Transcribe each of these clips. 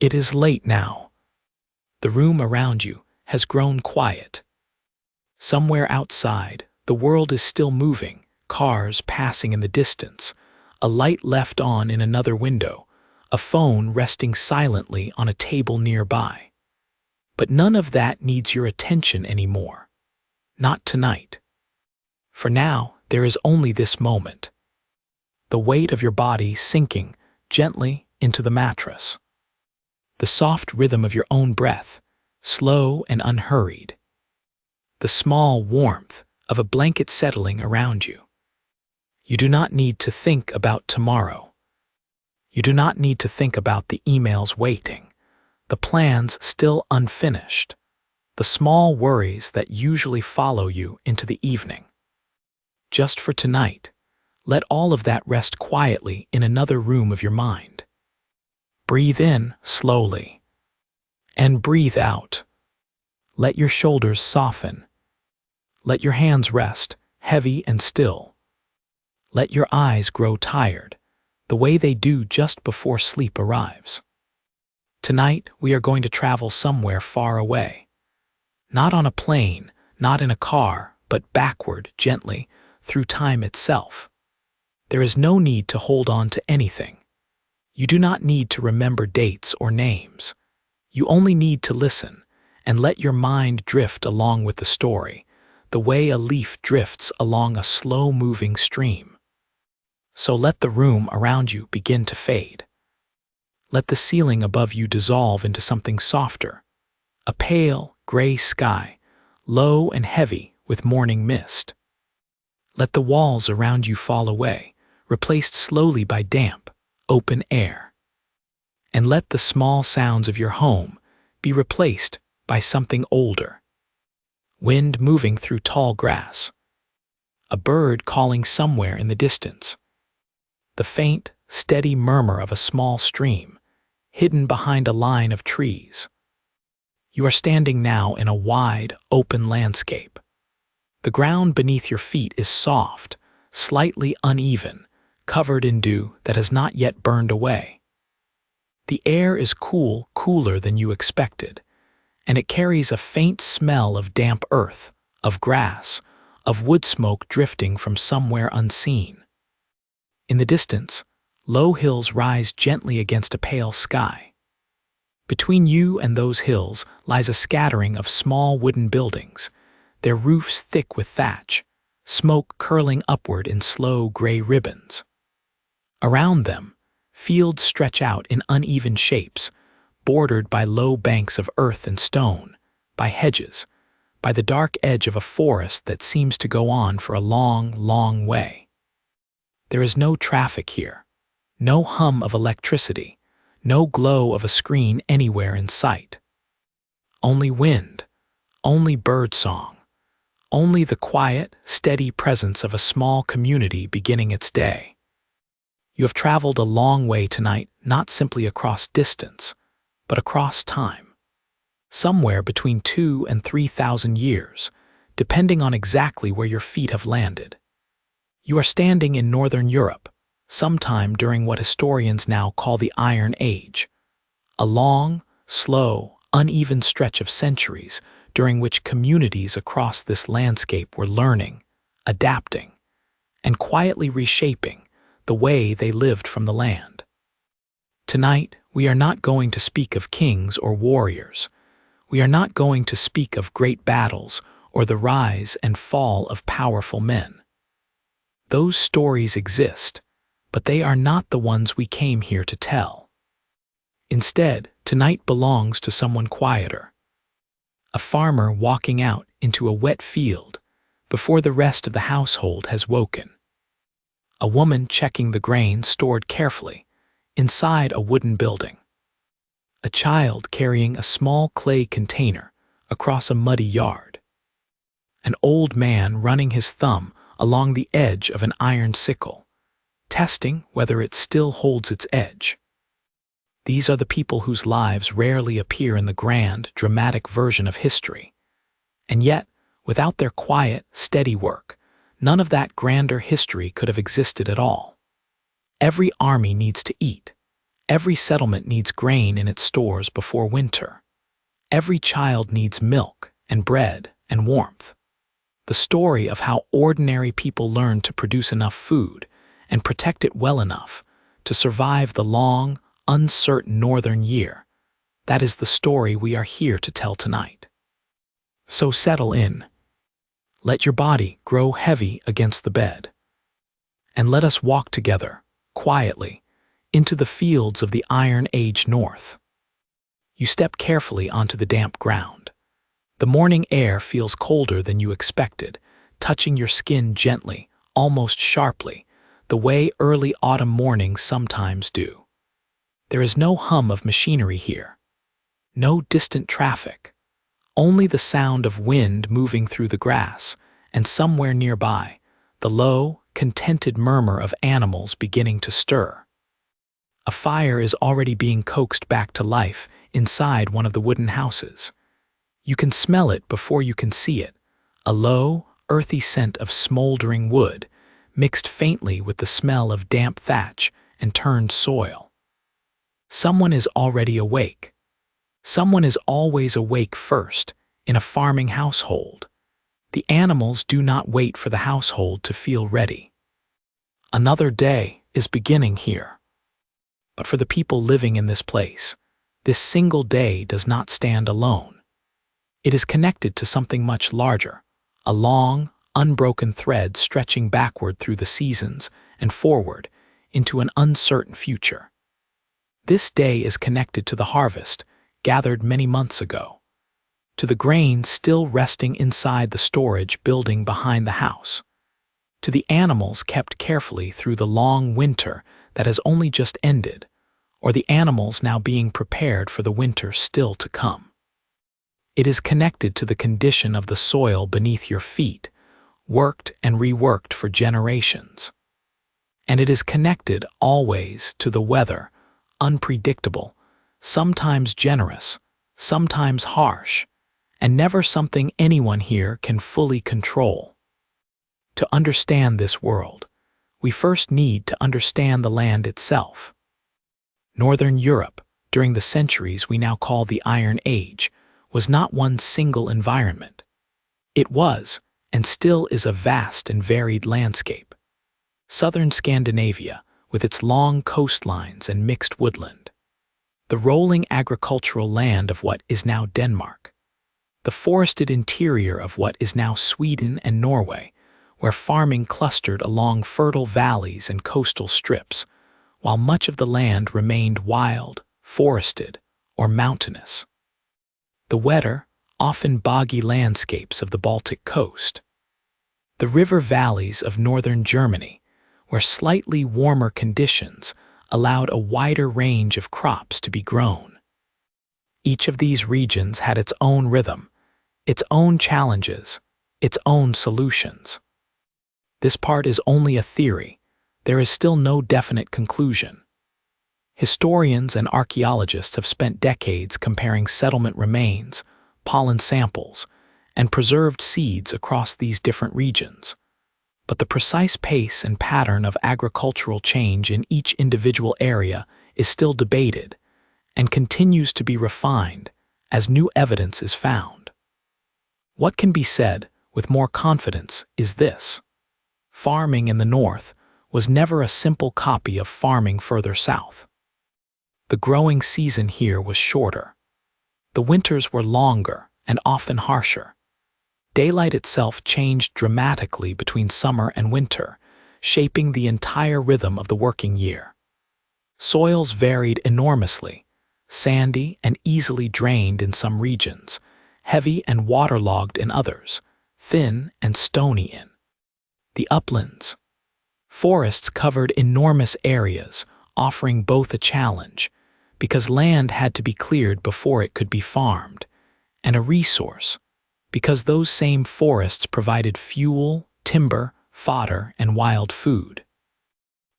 It is late now. The room around you has grown quiet. Somewhere outside, the world is still moving, cars passing in the distance, a light left on in another window, a phone resting silently on a table nearby. But none of that needs your attention anymore. Not tonight. For now, there is only this moment. The weight of your body sinking gently into the mattress. The soft rhythm of your own breath, slow and unhurried. The small warmth of a blanket settling around you. You do not need to think about tomorrow. You do not need to think about the emails waiting, the plans still unfinished, the small worries that usually follow you into the evening. Just for tonight, let all of that rest quietly in another room of your mind. Breathe in slowly, and breathe out. Let your shoulders soften. Let your hands rest, heavy and still. Let your eyes grow tired, the way they do just before sleep arrives. Tonight, we are going to travel somewhere far away. Not on a plane, not in a car, but backward, gently, through time itself. There is no need to hold on to anything. You do not need to remember dates or names. You only need to listen and let your mind drift along with the story, the way a leaf drifts along a slow-moving stream. So let the room around you begin to fade. Let the ceiling above you dissolve into something softer, a pale, gray sky, low and heavy with morning mist. Let the walls around you fall away, replaced slowly by damp, open air. And let the small sounds of your home be replaced by something older. Wind moving through tall grass. A bird calling somewhere in the distance. The faint, steady murmur of a small stream, hidden behind a line of trees. You are standing now in a wide, open landscape. The ground beneath your feet is soft, slightly uneven, covered in dew that has not yet burned away. The air is cool, cooler than you expected, and it carries a faint smell of damp earth, of grass, of wood smoke drifting from somewhere unseen. In the distance, low hills rise gently against a pale sky. Between you and those hills lies a scattering of small wooden buildings, their roofs thick with thatch, smoke curling upward in slow gray ribbons. Around them, fields stretch out in uneven shapes, bordered by low banks of earth and stone, by hedges, by the dark edge of a forest that seems to go on for a long, long way. There is no traffic here, no hum of electricity, no glow of a screen anywhere in sight. Only wind, only birdsong, only the quiet, steady presence of a small community beginning its day. You have traveled a long way tonight, not simply across distance, but across time. Somewhere between 2,000 and 3,000 years, depending on exactly where your feet have landed. You are standing in Northern Europe, sometime during what historians now call the Iron Age. A long, slow, uneven stretch of centuries during which communities across this landscape were learning, adapting, and quietly reshaping the way they lived from the land. Tonight, we are not going to speak of kings or warriors. We are not going to speak of great battles or the rise and fall of powerful men. Those stories exist, but they are not the ones we came here to tell. Instead, tonight belongs to someone quieter. A farmer walking out into a wet field before the rest of the household has woken. A woman checking the grain stored carefully inside a wooden building. A child carrying a small clay container across a muddy yard. An old man running his thumb along the edge of an iron sickle, testing whether it still holds its edge. These are the people whose lives rarely appear in the grand, dramatic version of history. And yet, without their quiet, steady work, none of that grander history could have existed at all. Every army needs to eat. Every settlement needs grain in its stores before winter. Every child needs milk and bread and warmth. The story of how ordinary people learned to produce enough food and protect it well enough to survive the long, uncertain northern year. That is the story we are here to tell tonight. So settle in. Let your body grow heavy against the bed. And let us walk together, quietly, into the fields of the Iron Age North. You step carefully onto the damp ground. The morning air feels colder than you expected, touching your skin gently, almost sharply, the way early autumn mornings sometimes do. There is no hum of machinery here. No distant traffic. Only the sound of wind moving through the grass, and somewhere nearby, the low, contented murmur of animals beginning to stir. A fire is already being coaxed back to life inside one of the wooden houses. You can smell it before you can see it, a low, earthy scent of smoldering wood, mixed faintly with the smell of damp thatch and turned soil. Someone is already awake. Someone is always awake first in a farming household. The animals do not wait for the household to feel ready. Another day is beginning here. But for the people living in this place, this single day does not stand alone. It is connected to something much larger, a long, unbroken thread stretching backward through the seasons and forward into an uncertain future. This day is connected to the harvest gathered many months ago, to the grain still resting inside the storage building behind the house, to the animals kept carefully through the long winter that has only just ended, or the animals now being prepared for the winter still to come. It is connected to the condition of the soil beneath your feet, worked and reworked for generations. And it is connected always to the weather, unpredictable, sometimes generous, sometimes harsh, and never something anyone here can fully control. To understand this world, we first need to understand the land itself. Northern Europe, during the centuries we now call the Iron Age, was not one single environment. It was, and still is, a vast and varied landscape. Southern Scandinavia, with its long coastlines and mixed woodland. The rolling agricultural land of what is now Denmark. The forested interior of what is now Sweden and Norway, where farming clustered along fertile valleys and coastal strips, while much of the land remained wild, forested, or mountainous. The wetter, often boggy landscapes of the Baltic coast. The river valleys of northern Germany, where slightly warmer conditions allowed a wider range of crops to be grown. Each of these regions had its own rhythm, its own challenges, its own solutions. This part is only a theory. There is still no definite conclusion. Historians and archaeologists have spent decades comparing settlement remains, pollen samples, and preserved seeds across these different regions. But the precise pace and pattern of agricultural change in each individual area is still debated and continues to be refined as new evidence is found. What can be said with more confidence is this: farming in the north was never a simple copy of farming further south. The growing season here was shorter. The winters were longer and often harsher. Daylight itself changed dramatically between summer and winter, shaping the entire rhythm of the working year. Soils varied enormously, sandy and easily drained in some regions, heavy and waterlogged in others, thin and stony in the uplands. Forests covered enormous areas, offering both a challenge, because land had to be cleared before it could be farmed, and a resource, because those same forests provided fuel, timber, fodder, and wild food.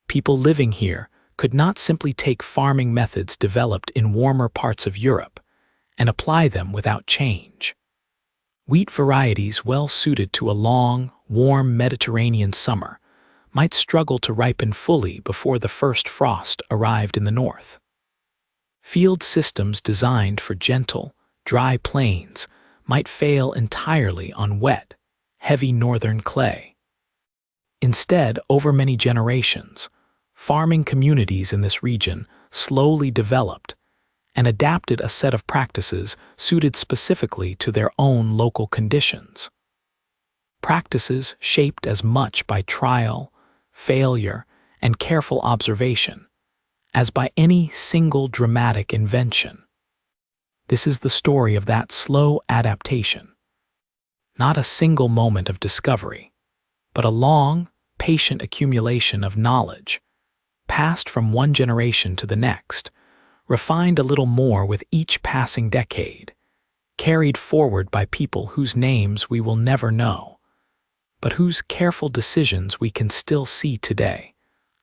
People living here could not simply take farming methods developed in warmer parts of Europe and apply them without change. Wheat varieties well suited to a long, warm Mediterranean summer might struggle to ripen fully before the first frost arrived in the north. Field systems designed for gentle, dry plains might fail entirely on wet, heavy northern clay. Instead, over many generations, farming communities in this region slowly developed and adapted a set of practices suited specifically to their own local conditions. Practices shaped as much by trial, failure, and careful observation as by any single dramatic invention. This is the story of that slow adaptation. Not a single moment of discovery, but a long, patient accumulation of knowledge, passed from one generation to the next, refined a little more with each passing decade, carried forward by people whose names we will never know, but whose careful decisions we can still see today,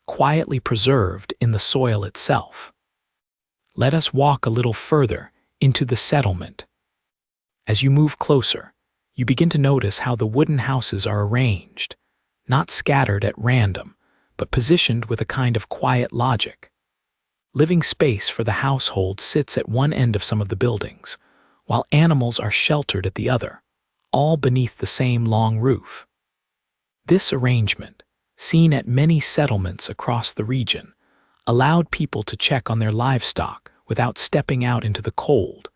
quietly preserved in the soil itself. Let us walk a little further into the settlement. As you move closer, you begin to notice how the wooden houses are arranged, not scattered at random, but positioned with a kind of quiet logic. Living space for the household sits at one end of some of the buildings, while animals are sheltered at the other, all beneath the same long roof. This arrangement, seen at many settlements across the region, allowed people to check on their livestock without stepping out into the cold,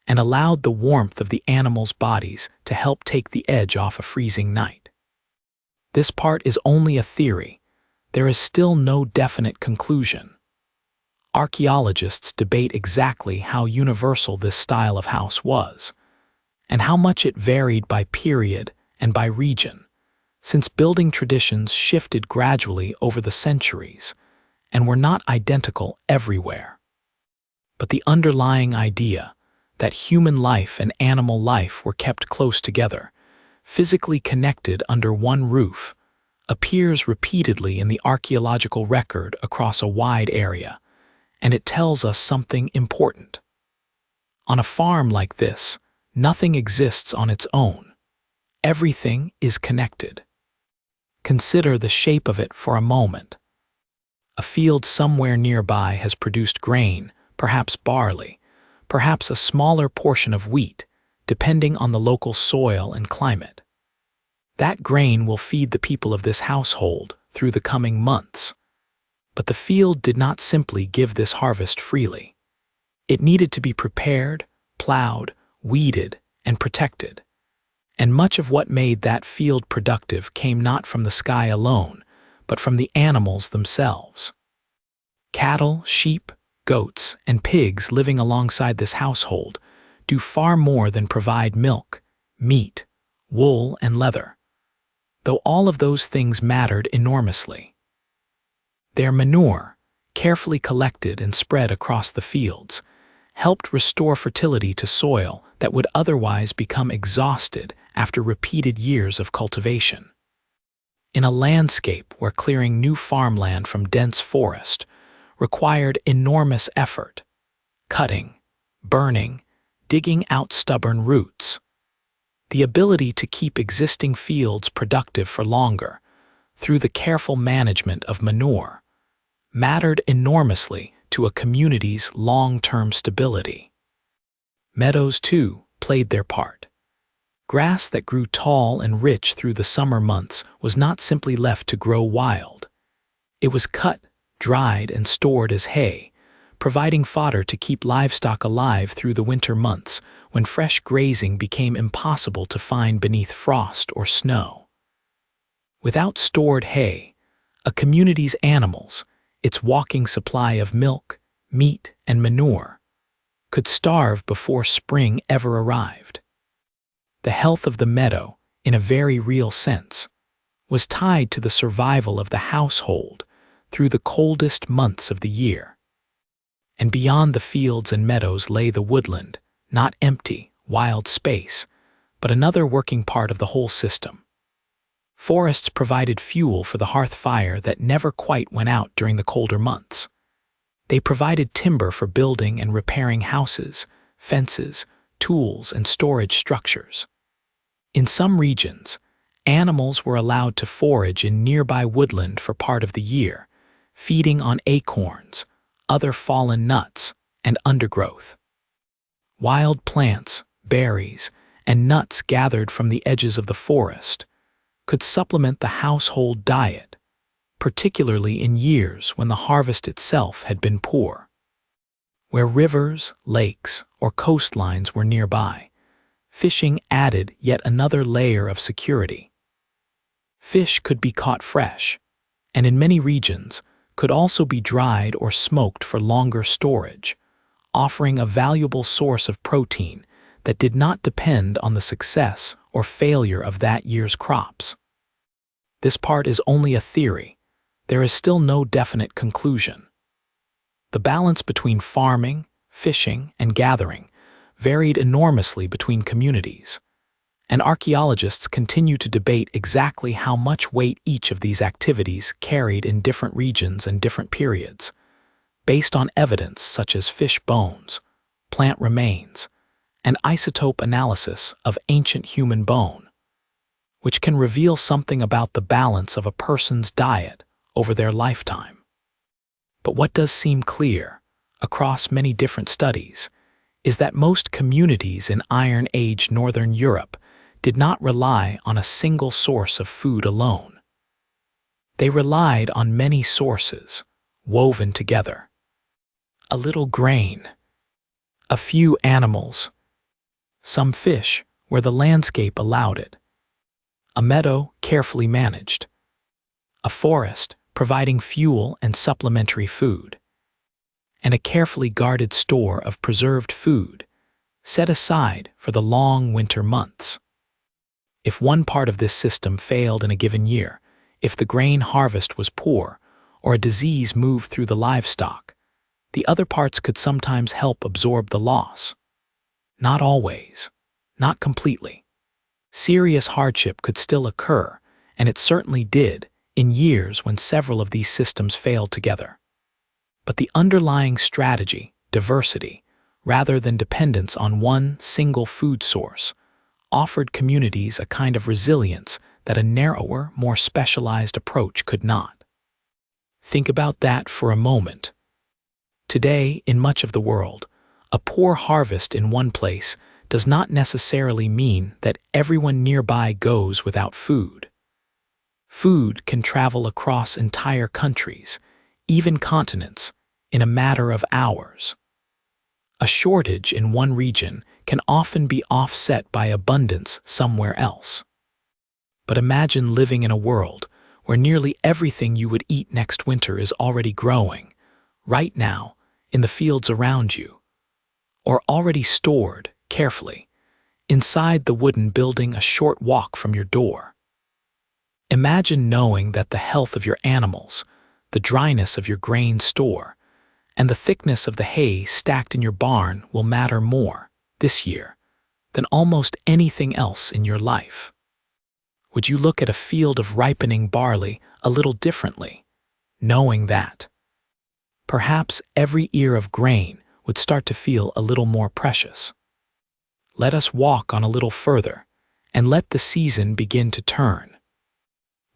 and allowed the warmth of the animals' bodies to help take the edge off a freezing night. This part is only a theory. There is still no definite conclusion. Archaeologists debate exactly how universal this style of house was, and how much it varied by period and by region, since building traditions shifted gradually over the centuries and were not identical everywhere. But the underlying idea that human life and animal life were kept close together, physically connected under one roof, appears repeatedly in the archaeological record across a wide area, and it tells us something important. On a farm like this, nothing exists on its own. Everything is connected. Consider the shape of it for a moment. A field somewhere nearby has produced grain, perhaps barley, perhaps a smaller portion of wheat, depending on the local soil and climate. That grain will feed the people of this household through the coming months. But the field did not simply give this harvest freely. It needed to be prepared, plowed, weeded, and protected. And much of what made that field productive came not from the sky alone, but from the animals themselves. Cattle, sheep, goats, and pigs living alongside this household do far more than provide milk, meat, wool, and leather, though all of those things mattered enormously. Their manure, carefully collected and spread across the fields, helped restore fertility to soil that would otherwise become exhausted after repeated years of cultivation. In a landscape where clearing new farmland from dense forest required enormous effort, cutting, burning, digging out stubborn roots, the ability to keep existing fields productive for longer through the careful management of manure mattered enormously to a community's long-term stability. Meadows, too, played their part. Grass that grew tall and rich through the summer months was not simply left to grow wild. It was cut, dried, and stored as hay, providing fodder to keep livestock alive through the winter months when fresh grazing became impossible to find beneath frost or snow. Without stored hay, a community's animals, its walking supply of milk, meat, and manure, could starve before spring ever arrived. The health of the meadow, in a very real sense, was tied to the survival of the household through the coldest months of the year. And beyond the fields and meadows lay the woodland, not empty, wild space, but another working part of the whole system. Forests provided fuel for the hearth fire that never quite went out during the colder months. They provided timber for building and repairing houses, fences, tools, and storage structures. In some regions, animals were allowed to forage in nearby woodland for part of the year, feeding on acorns, other fallen nuts, and undergrowth. Wild plants, berries, and nuts gathered from the edges of the forest could supplement the household diet, particularly in years when the harvest itself had been poor. Where rivers, lakes, or coastlines were nearby, fishing added yet another layer of security. Fish could be caught fresh, and in many regions could also be dried or smoked for longer storage, offering a valuable source of protein that did not depend on the success or failure of that year's crops. This part is only a theory. There is still no definite conclusion. The balance between farming, fishing, and gathering varied enormously between communities, and archaeologists continue to debate exactly how much weight each of these activities carried in different regions and different periods, based on evidence such as fish bones, plant remains, and isotope analysis of ancient human bone, which can reveal something about the balance of a person's diet over their lifetime. But what does seem clear, across many different studies, is that most communities in Iron Age Northern Europe did not rely on a single source of food alone. They relied on many sources, woven together. A little grain, a few animals, some fish where the landscape allowed it, a meadow carefully managed, a forest providing fuel and supplementary food, and a carefully guarded store of preserved food set aside for the long winter months. If one part of this system failed in a given year, if the grain harvest was poor, or a disease moved through the livestock, the other parts could sometimes help absorb the loss. Not always, not completely. Serious hardship could still occur, and it certainly did, in years when several of these systems failed together. But the underlying strategy, diversity, rather than dependence on one single food source, offered communities a kind of resilience that a narrower, more specialized approach could not. Think about that for a moment. Today, in much of the world, a poor harvest in one place does not necessarily mean that everyone nearby goes without food. Food can travel across entire countries, even continents, in a matter of hours. A shortage in one region can often be offset by abundance somewhere else. But imagine living in a world where nearly everything you would eat next winter is already growing, right now, in the fields around you, or already stored, carefully, inside the wooden building a short walk from your door. Imagine knowing that the health of your animals, the dryness of your grain store, and the thickness of the hay stacked in your barn will matter more, this year, than almost anything else in your life. Would you look at a field of ripening barley a little differently, knowing that perhaps every ear of grain would start to feel a little more precious? Let us walk on a little further, and let the season begin to turn.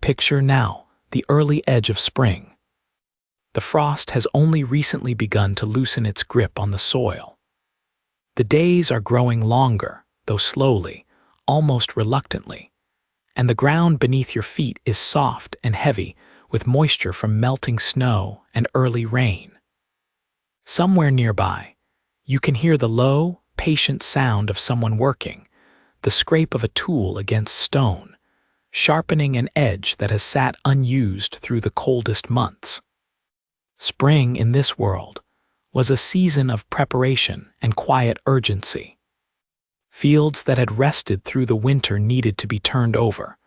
Picture now the early edge of spring. The frost has only recently begun to loosen its grip on the soil. The days are growing longer, though slowly, almost reluctantly, and the ground beneath your feet is soft and heavy with moisture from melting snow and early rain. Somewhere nearby, you can hear the low, patient sound of someone working, the scrape of a tool against stone, sharpening an edge that has sat unused through the coldest months. Spring in this world was a season of preparation and quiet urgency. Fields that had rested through the winter needed to be turned over,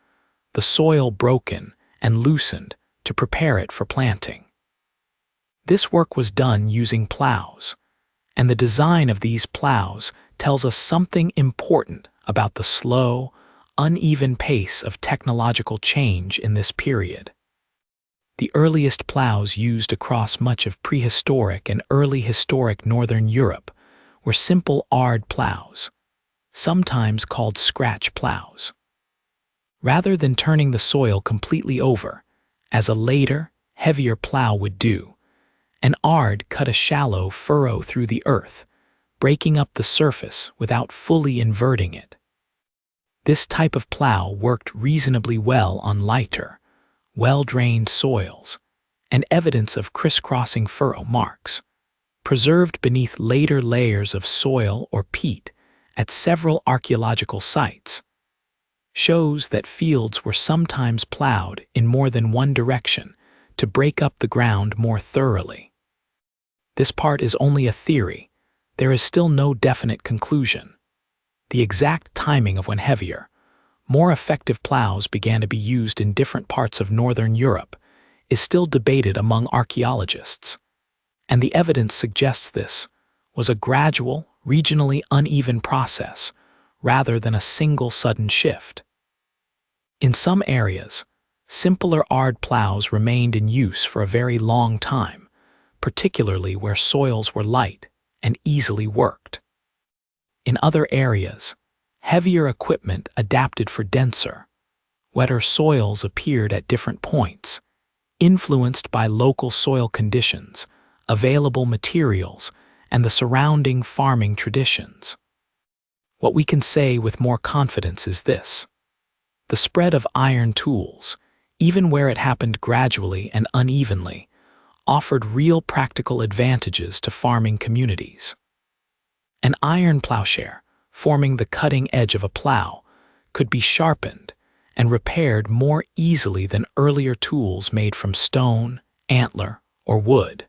the soil broken and loosened to prepare it for planting. This work was done using plows, and the design of these plows tells us something important about the slow, uneven pace of technological change in this period. The earliest plows used across much of prehistoric and early historic northern Europe were simple ard plows, sometimes called scratch plows. Rather than turning the soil completely over, as a later, heavier plow would do, An ard cut a shallow furrow through the earth, breaking up the surface without fully inverting it. This type of plow worked reasonably well on lighter, well-drained soils, and evidence of crisscrossing furrow marks, preserved beneath later layers of soil or peat at several archaeological sites, shows that fields were sometimes plowed in more than one direction to break up the ground more thoroughly. This part is only a theory. There is still no definite conclusion. The exact timing of when heavier, more effective plows began to be used in different parts of northern Europe is still debated among archaeologists, and the evidence suggests this was a gradual, regionally uneven process rather than a single sudden shift. In some areas, simpler ard plows remained in use for a very long time, particularly where soils were light and easily worked. In other areas, heavier equipment adapted for denser, wetter soils appeared at different points, influenced by local soil conditions, available materials, and the surrounding farming traditions. What we can say with more confidence is this: the spread of iron tools, even where it happened gradually and unevenly, offered real practical advantages to farming communities. An iron plowshare, forming the cutting edge of a plow, could be sharpened and repaired more easily than earlier tools made from stone, antler, or wood.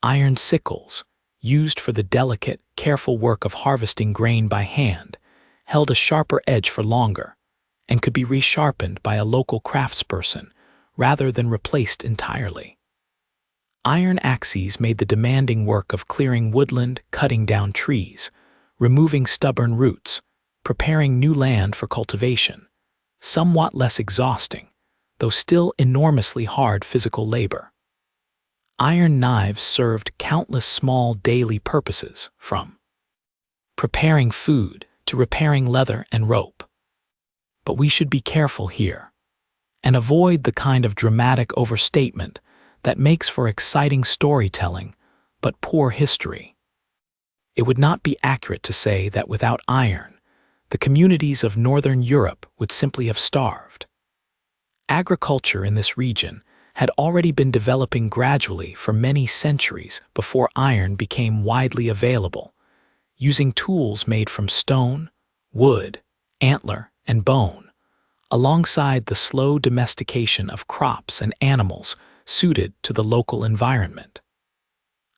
Iron sickles, used for the delicate, careful work of harvesting grain by hand, held a sharper edge for longer and could be resharpened by a local craftsperson rather than replaced entirely. Iron axes made the demanding work of clearing woodland, cutting down trees, removing stubborn roots, preparing new land for cultivation, somewhat less exhausting, though still enormously hard physical labor. Iron knives served countless small daily purposes, from preparing food to repairing leather and rope. But we should be careful here and avoid the kind of dramatic overstatement that makes for exciting storytelling but poor history. It would not be accurate to say that without iron, the communities of northern Europe would simply have starved. Agriculture in this region had already been developing gradually for many centuries before iron became widely available, using tools made from stone, wood, antler, and bone, alongside the slow domestication of crops and animals suited to the local environment.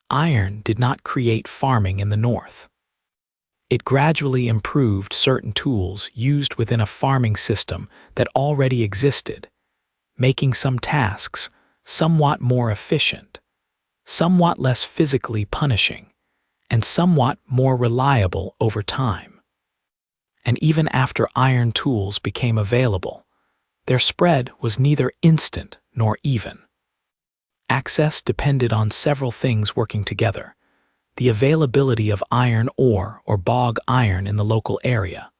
Iron did not create farming in the north. It gradually improved certain tools used within a farming system that already existed, making some tasks somewhat more efficient, somewhat less physically punishing, and somewhat more reliable over time. And even after iron tools became available, their spread was neither instant nor even. Access depended on several things working together: the availability of iron ore or bog iron in the local area,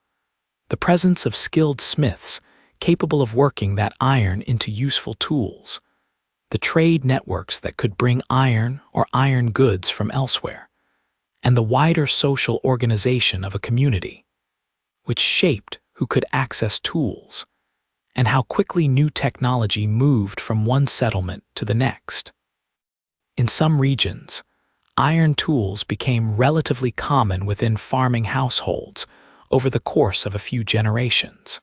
the presence of skilled smiths capable of working that iron into useful tools, the trade networks that could bring iron or iron goods from elsewhere, and the wider social organization of a community, which shaped who could access tools and how quickly new technology moved from one settlement to the next. In some regions, iron tools became relatively common within farming households over the course of a few generations.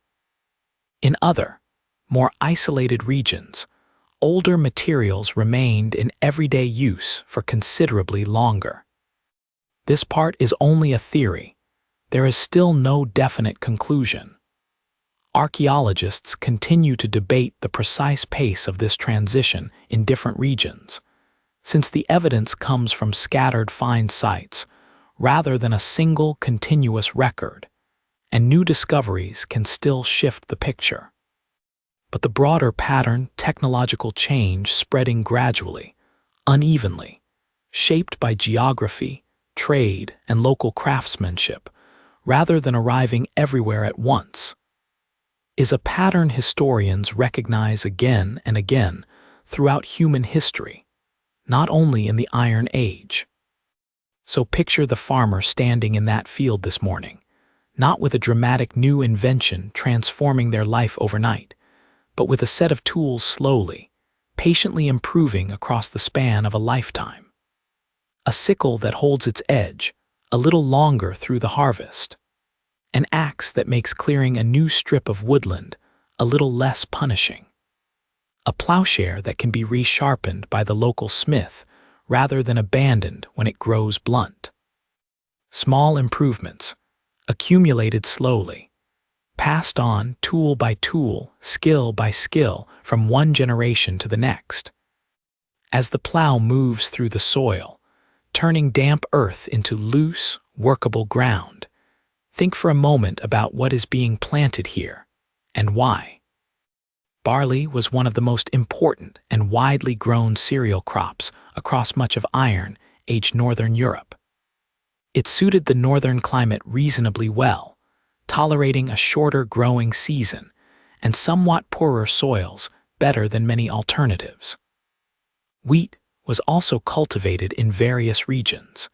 In other, more isolated regions, older materials remained in everyday use for considerably longer. This part is only a theory. There is still no definite conclusion. Archaeologists continue to debate the precise pace of this transition in different regions, since the evidence comes from scattered find sites rather than a single continuous record, and new discoveries can still shift the picture. But the broader pattern, technological change spreading gradually, unevenly, shaped by geography, trade, and local craftsmanship, rather than arriving everywhere at once, is a pattern historians recognize again and again throughout human history, not only in the Iron Age. So picture the farmer standing in that field this morning, not with a dramatic new invention transforming their life overnight, but with a set of tools slowly, patiently improving across the span of a lifetime. A sickle that holds its edge a little longer through the harvest. An axe that makes clearing a new strip of woodland a little less punishing. A plowshare that can be resharpened by the local smith rather than abandoned when it grows blunt. Small improvements, accumulated slowly, passed on tool by tool, skill by skill, from one generation to the next. As the plow moves through the soil, turning damp earth into loose, workable ground, think for a moment about what is being planted here and why. Barley was one of the most important and widely grown cereal crops across much of Iron Age northern Europe. It suited the northern climate reasonably well, tolerating a shorter growing season and somewhat poorer soils better than many alternatives. Wheat was also cultivated in various regions,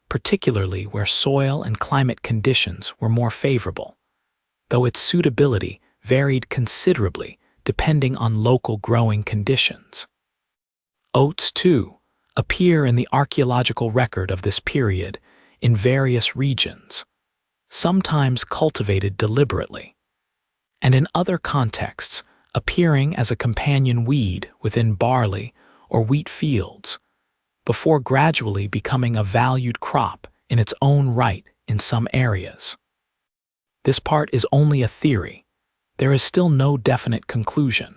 particularly where soil and climate conditions were more favorable, though its suitability varied considerably depending on local growing conditions. Oats, too, appear in the archaeological record of this period in various regions, sometimes cultivated deliberately, and in other contexts appearing as a companion weed within barley or wheat fields, before gradually becoming a valued crop in its own right in some areas. This part is only a theory. There is still no definite conclusion.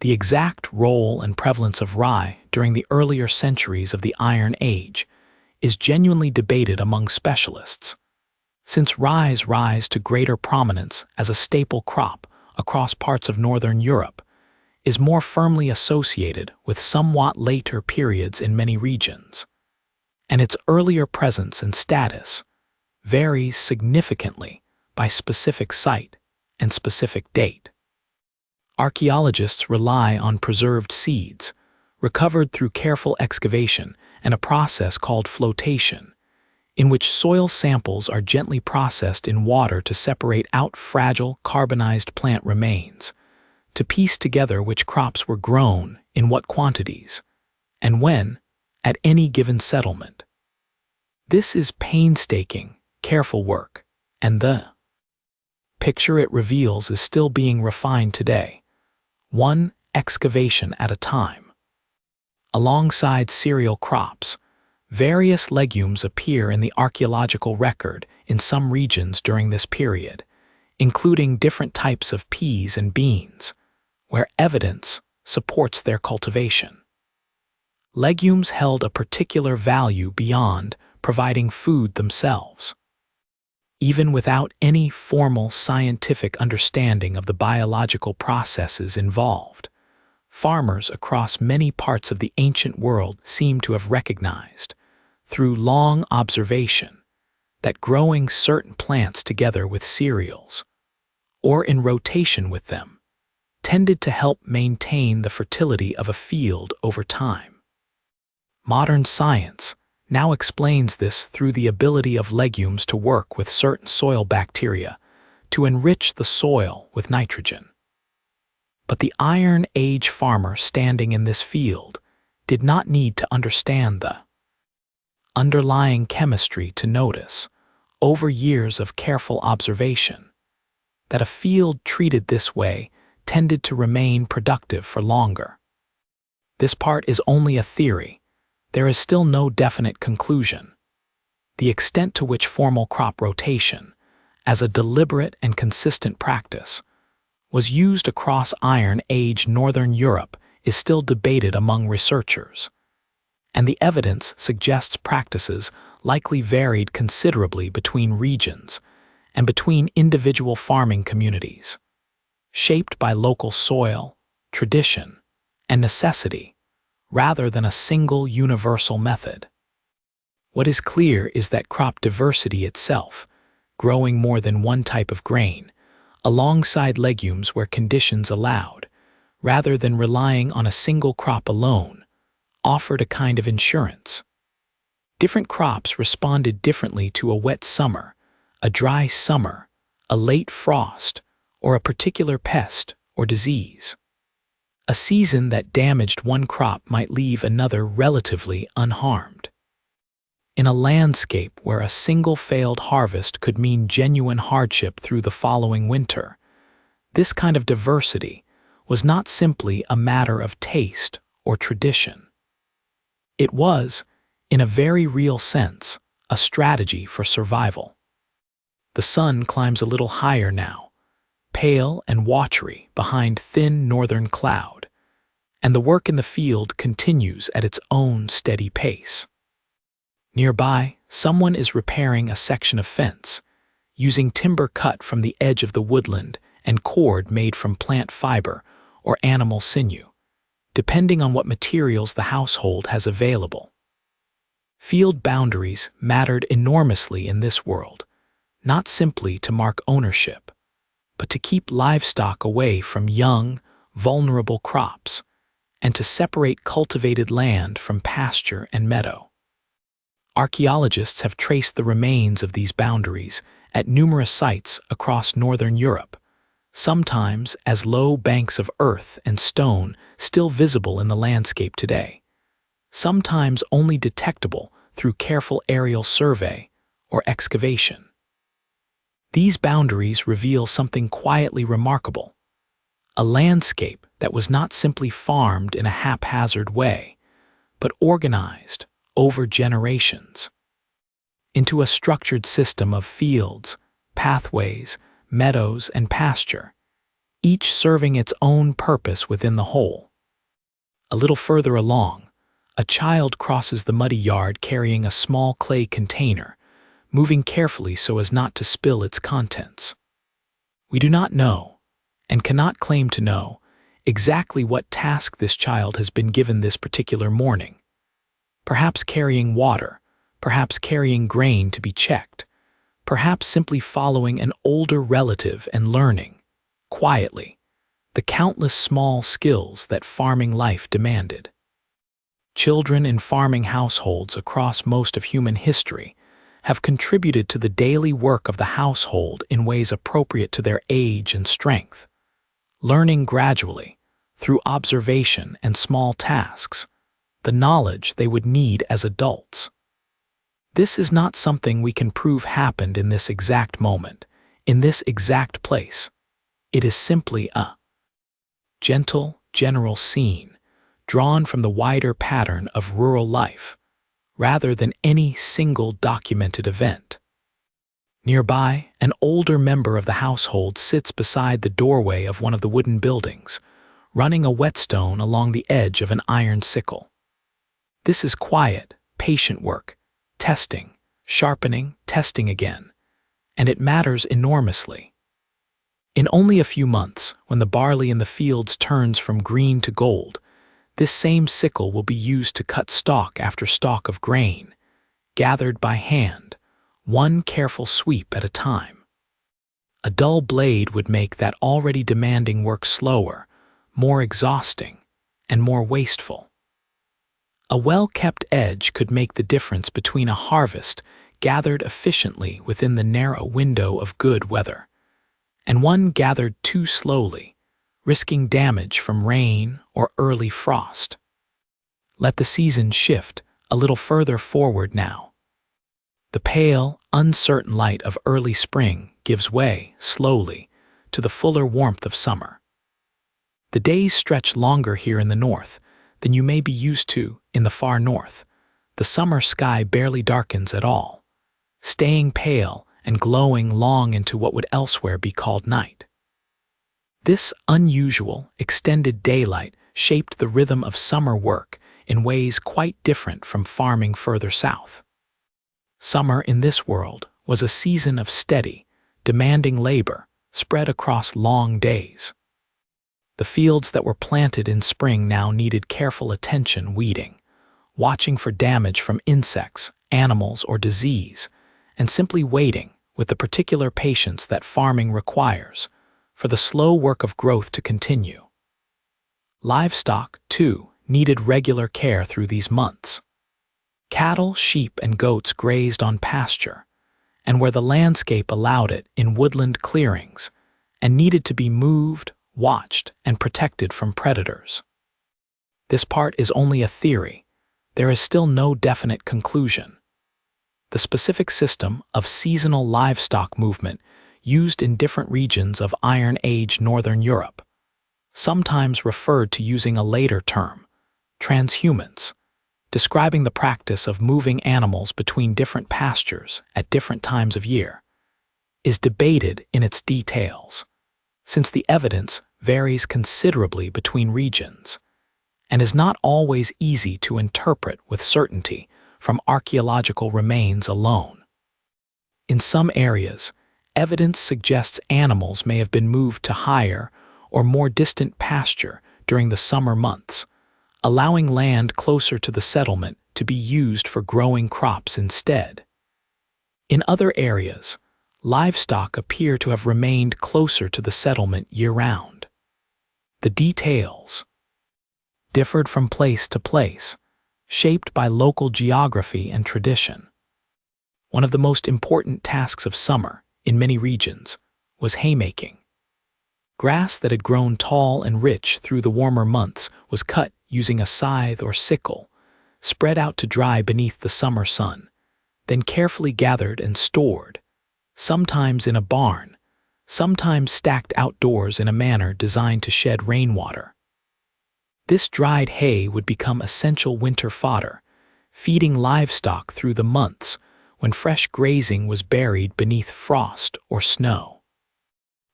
The exact role and prevalence of rye during the earlier centuries of the Iron Age is genuinely debated among specialists, since rye's rise to greater prominence as a staple crop across parts of northern Europe is more firmly associated with somewhat later periods in many regions, and its earlier presence and status varies significantly by specific site and specific date. Archaeologists rely on preserved seeds, recovered through careful excavation and a process called flotation, in which soil samples are gently processed in water to separate out fragile, carbonized plant remains, to piece together which crops were grown, in what quantities, and when, at any given settlement. This is painstaking, careful work, and the picture it reveals is still being refined today, one excavation at a time. Alongside cereal crops, various legumes appear in the archaeological record in some regions during this period, including different types of peas and beans, where evidence supports their cultivation. Legumes held a particular value beyond providing food themselves. Even without any formal scientific understanding of the biological processes involved, farmers across many parts of the ancient world seem to have recognized, through long observation, that growing certain plants together with cereals, or in rotation with them, tended to help maintain the fertility of a field over time. Modern science now explains this through the ability of legumes to work with certain soil bacteria to enrich the soil with nitrogen. But the Iron Age farmer standing in this field did not need to understand the underlying chemistry to notice, over years of careful observation, that a field treated this way tended to remain productive for longer. This part is only a theory. There is still no definite conclusion. The extent to which formal crop rotation, as a deliberate and consistent practice, was used across Iron Age northern Europe is still debated among researchers, and the evidence suggests practices likely varied considerably between regions and between individual farming communities, shaped by local soil, tradition, and necessity, rather than a single universal method. What is clear is that crop diversity itself, growing more than one type of grain, alongside legumes where conditions allowed, rather than relying on a single crop alone, offered a kind of insurance. Different crops responded differently to a wet summer, a dry summer, a late frost, or a particular pest or disease. A season that damaged one crop might leave another relatively unharmed. In a landscape where a single failed harvest could mean genuine hardship through the following winter, this kind of diversity was not simply a matter of taste or tradition. It was, in a very real sense, a strategy for survival. The sun climbs a little higher now, pale and watery behind thin northern cloud, and the work in the field continues at its own steady pace. Nearby, someone is repairing a section of fence, using timber cut from the edge of the woodland and cord made from plant fiber or animal sinew, depending on what materials the household has available. Field boundaries mattered enormously in this world, not simply to mark ownership, but to keep livestock away from young, vulnerable crops, and to separate cultivated land from pasture and meadow. Archaeologists have traced the remains of these boundaries at numerous sites across northern Europe, sometimes as low banks of earth and stone still visible in the landscape today, sometimes only detectable through careful aerial survey or excavation. These boundaries reveal something quietly remarkable, a landscape that was not simply farmed in a haphazard way, but organized over generations into a structured system of fields, pathways, meadows, and pasture, each serving its own purpose within the whole. A little further along, a child crosses the muddy yard carrying a small clay container, moving carefully so as not to spill its contents. We do not know, and cannot claim to know, exactly what task this child has been given this particular morning. Perhaps carrying water, perhaps carrying grain to be checked, perhaps simply following an older relative and learning, quietly, the countless small skills that farming life demanded. Children in farming households across most of human history have contributed to the daily work of the household in ways appropriate to their age and strength, learning gradually, through observation and small tasks, the knowledge they would need as adults. This is not something we can prove happened in this exact moment, in this exact place. It is simply a gentle, general scene, drawn from the wider pattern of rural life, rather than any single documented event. Nearby, an older member of the household sits beside the doorway of one of the wooden buildings, running a whetstone along the edge of an iron sickle. This is quiet, patient work, testing, sharpening, testing again, and it matters enormously. In only a few months, when the barley in the fields turns from green to gold, this same sickle will be used to cut stalk after stalk of grain, gathered by hand, one careful sweep at a time. A dull blade would make that already demanding work slower, more exhausting, and more wasteful. A well-kept edge could make the difference between a harvest gathered efficiently within the narrow window of good weather, and one gathered too slowly, risking damage from rain or early frost. Let the season shift a little further forward now. The pale, uncertain light of early spring gives way, slowly, to the fuller warmth of summer. The days stretch longer here in the north than you may be used to in the far north. The summer sky barely darkens at all, staying pale and glowing long into what would elsewhere be called night. This unusual, extended daylight shaped the rhythm of summer work in ways quite different from farming further south. Summer in this world was a season of steady, demanding labor spread across long days. The fields that were planted in spring now needed careful attention weeding, watching for damage from insects, animals, or disease, and simply waiting with the particular patience that farming requires for the slow work of growth to continue. Livestock, too, needed regular care through these months. Cattle, sheep, and goats grazed on pasture, and where the landscape allowed it in woodland clearings, and needed to be moved, watched, and protected from predators. This part is only a theory. There is still no definite conclusion. The specific system of seasonal livestock movement used in different regions of Iron Age Northern Europe, sometimes referred to using a later term, transhumance, describing the practice of moving animals between different pastures at different times of year, is debated in its details, since the evidence varies considerably between regions and is not always easy to interpret with certainty from archaeological remains alone. In some areas, evidence suggests animals may have been moved to higher or more distant pasture during the summer months, allowing land closer to the settlement to be used for growing crops instead. In other areas, livestock appear to have remained closer to the settlement year-round. The details differed from place to place, shaped by local geography and tradition. One of the most important tasks of summer, in many regions, was haymaking. Grass that had grown tall and rich through the warmer months was cut using a scythe or sickle, spread out to dry beneath the summer sun, then carefully gathered and stored, sometimes in a barn, sometimes stacked outdoors in a manner designed to shed rainwater. This dried hay would become essential winter fodder, feeding livestock through the months when fresh grazing was buried beneath frost or snow.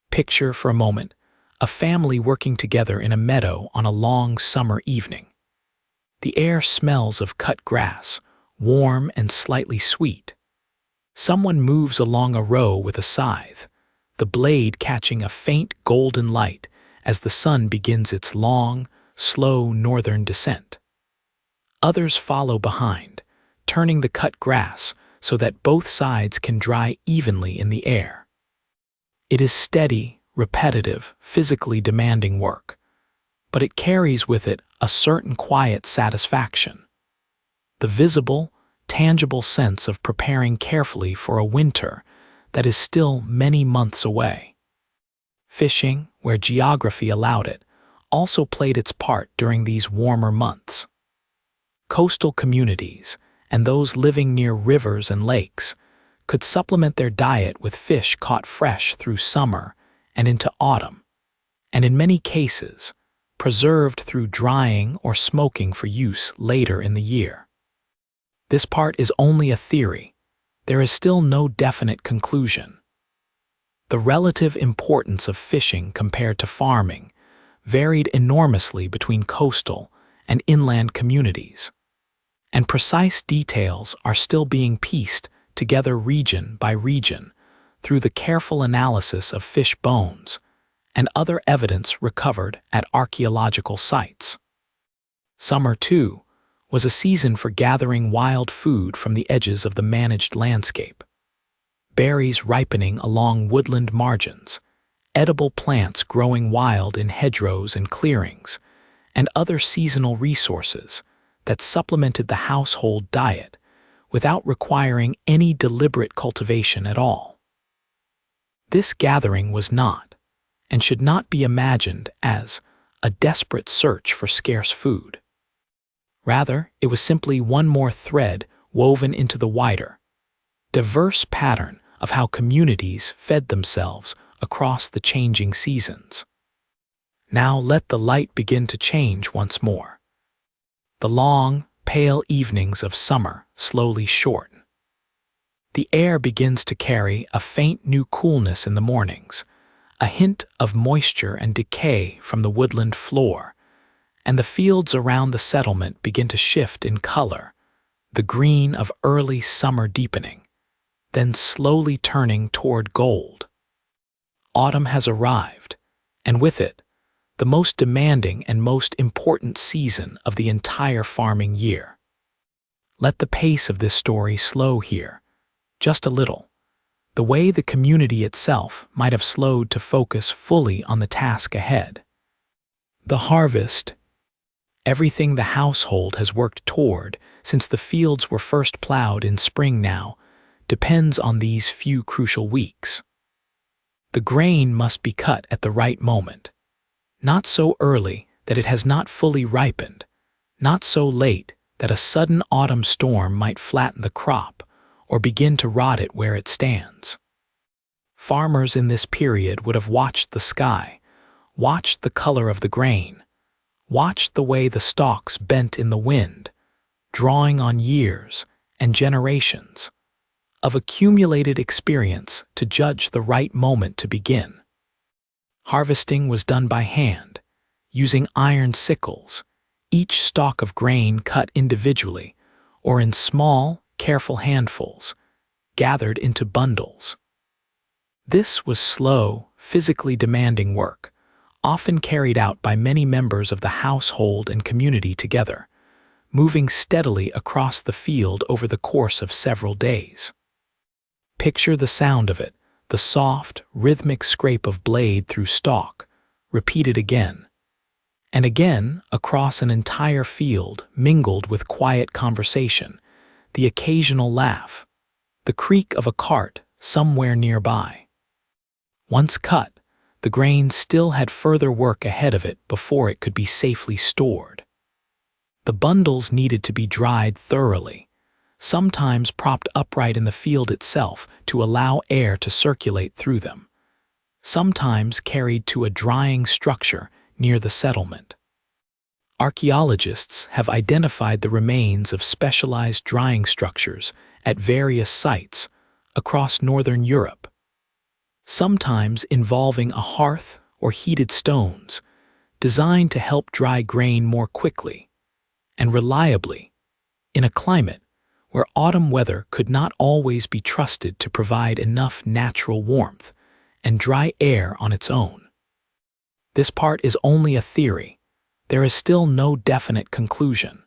Picture for a moment a family working together in a meadow on a long summer evening. The air smells of cut grass, warm and slightly sweet. Someone moves along a row with a scythe, the blade catching a faint golden light as the sun begins its long, slow northern descent. Others follow behind, turning the cut grass so that both sides can dry evenly in the air. It is steady, repetitive, physically demanding work, but it carries with it a certain quiet satisfaction. The visible, tangible sense of preparing carefully for a winter that is still many months away. Fishing, where geography allowed it, also played its part during these warmer months. Coastal communities, and those living near rivers and lakes, could supplement their diet with fish caught fresh through summer and into autumn, and in many cases, preserved through drying or smoking for use later in the year. This part is only a theory. There is still no definite conclusion. The relative importance of fishing compared to farming varied enormously between coastal and inland communities, and precise details are still being pieced together region by region through the careful analysis of fish bones and other evidence recovered at archaeological sites. Summer, too, was a season for gathering wild food from the edges of the managed landscape. Berries ripening along woodland margins, edible plants growing wild in hedgerows and clearings, and other seasonal resources that supplemented the household diet without requiring any deliberate cultivation at all. This gathering was not, and should not be imagined as, a desperate search for scarce food. Rather, it was simply one more thread woven into the wider, diverse pattern of how communities fed themselves across the changing seasons. Now let the light begin to change once more. The long, pale evenings of summer slowly shorten. The air begins to carry a faint new coolness in the mornings, a hint of moisture and decay from the woodland floor, and the fields around the settlement begin to shift in color, the green of early summer deepening, then slowly turning toward gold. Autumn has arrived, and with it, the most demanding and most important season of the entire farming year. Let the pace of this story slow here, just a little, the way the community itself might have slowed to focus fully on the task ahead. The harvest Everything the household has worked toward since the fields were first plowed in spring now depends on these few crucial weeks. The grain must be cut at the right moment, not so early that it has not fully ripened, not so late that a sudden autumn storm might flatten the crop or begin to rot it where it stands. Farmers in this period would have watched the sky, watched the color of the grain, watched the way the stalks bent in the wind, drawing on years and generations of accumulated experience to judge the right moment to begin. Harvesting was done by hand, using iron sickles, each stalk of grain cut individually or in small, careful handfuls, gathered into bundles. This was slow, physically demanding work, often carried out by many members of the household and community together, moving steadily across the field over the course of several days. Picture the sound of it, the soft, rhythmic scrape of blade through stalk, repeated again and again across an entire field, mingled with quiet conversation, the occasional laugh, the creak of a cart somewhere nearby. Once cut, the grain still had further work ahead of it before it could be safely stored. The bundles needed to be dried thoroughly, sometimes propped upright in the field itself to allow air to circulate through them, sometimes carried to a drying structure near the settlement. Archaeologists have identified the remains of specialized drying structures at various sites across northern Europe, sometimes involving a hearth or heated stones, designed to help dry grain more quickly and reliably in a climate where autumn weather could not always be trusted to provide enough natural warmth and dry air on its own. This part is only a theory. There is still no definite conclusion.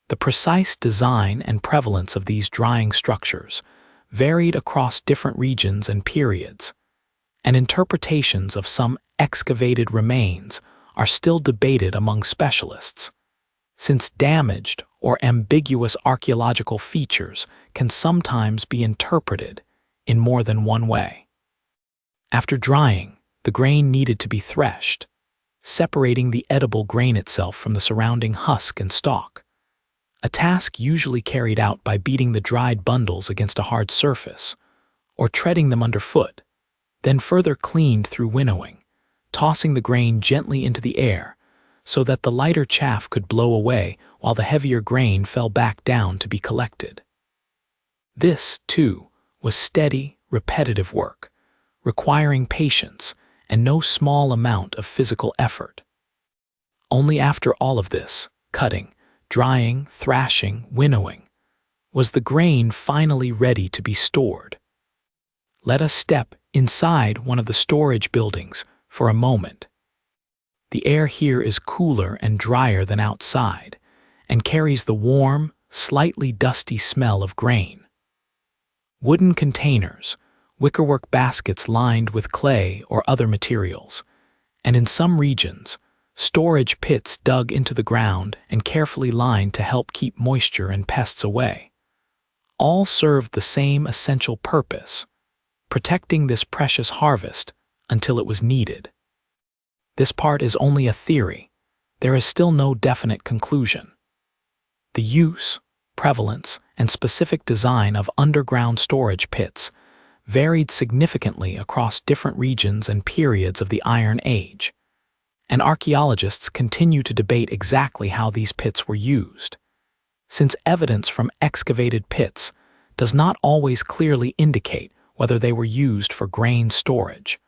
The precise design and prevalence of these drying structures varied across different regions and periods, and interpretations of some excavated remains are still debated among specialists, since damaged or ambiguous archaeological features can sometimes be interpreted in more than one way. After drying, the grain needed to be threshed, separating the edible grain itself from the surrounding husk and stalk, a task usually carried out by beating the dried bundles against a hard surface or treading them underfoot, then further cleaned through winnowing, tossing the grain gently into the air so that the lighter chaff could blow away while the heavier grain fell back down to be collected. This, too, was steady, repetitive work, requiring patience and no small amount of physical effort. Only after all of this, cutting, drying, thrashing, winnowing, was the grain finally ready to be stored. Let us step inside one of the storage buildings for a moment. The air here is cooler and drier than outside, and carries the warm, slightly dusty smell of grain. Wooden containers, wickerwork baskets lined with clay or other materials, and in some regions, storage pits dug into the ground and carefully lined to help keep moisture and pests away, all served the same essential purpose: protecting this precious harvest until it was needed. This part is only a theory. There is still no definite conclusion. The use, prevalence, and specific design of underground storage pits varied significantly across different regions and periods of the Iron Age, and archaeologists continue to debate exactly how these pits were used, since evidence from excavated pits does not always clearly indicate whether they were used for grain storage,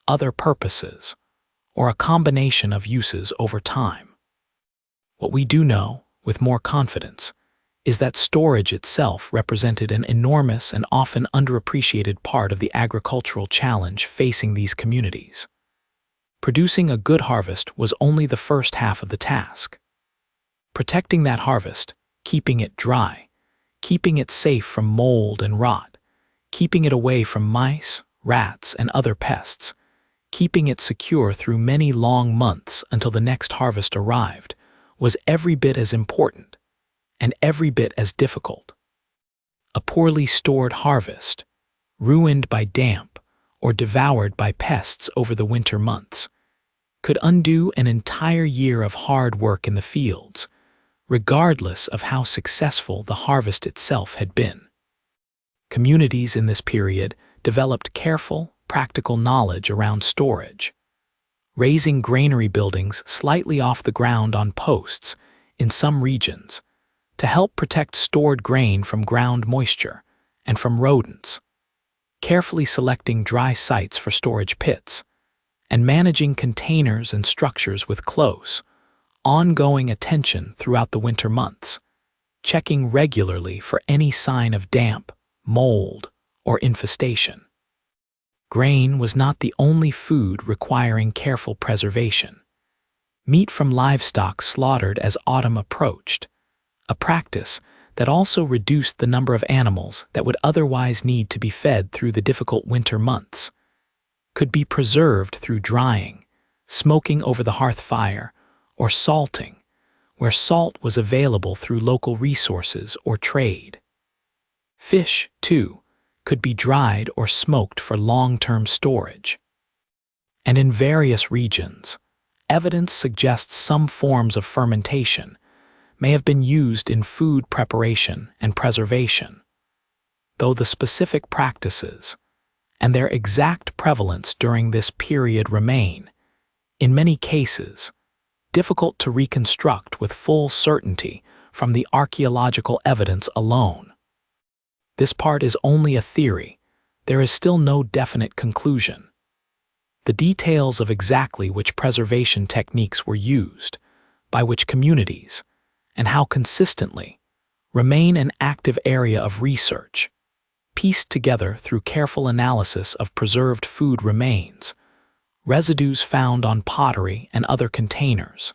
other purposes, or a combination of uses over time. What we do know, with more confidence, is that storage itself represented an enormous and often underappreciated part of the agricultural challenge facing these communities. Producing a good harvest was only the first half of the task. Protecting that harvest, keeping it dry, keeping it safe from mold and rot, keeping it away from mice, rats, and other pests, keeping it secure through many long months until the next harvest arrived, was every bit as important and every bit as difficult. A poorly stored harvest, ruined by damp or devoured by pests over the winter months, could undo an entire year of hard work in the fields, regardless of how successful the harvest itself had been. Communities in this period developed careful, practical knowledge around storage, raising granary buildings slightly off the ground on posts in some regions to help protect stored grain from ground moisture and from rodents, carefully selecting dry sites for storage pits, and managing containers and structures with close, ongoing attention throughout the winter months, checking regularly for any sign of damp, mold, or infestation. Grain was not the only food requiring careful preservation. Meat from livestock slaughtered as autumn approached, a practice that also reduced the number of animals that would otherwise need to be fed through the difficult winter months, could be preserved through drying, smoking over the hearth fire, or salting, where salt was available through local resources or trade. Fish, too, could be dried or smoked for long-term storage. And in various regions, evidence suggests some forms of fermentation may have been used in food preparation and preservation, though the specific practices and their exact prevalence during this period remain, in many cases, difficult to reconstruct with full certainty from the archaeological evidence alone. This part is only a theory. There is still no definite conclusion. The details of exactly which preservation techniques were used, by which communities, and how consistently, remain an active area of research, pieced together through careful analysis of preserved food remains, residues found on pottery and other containers,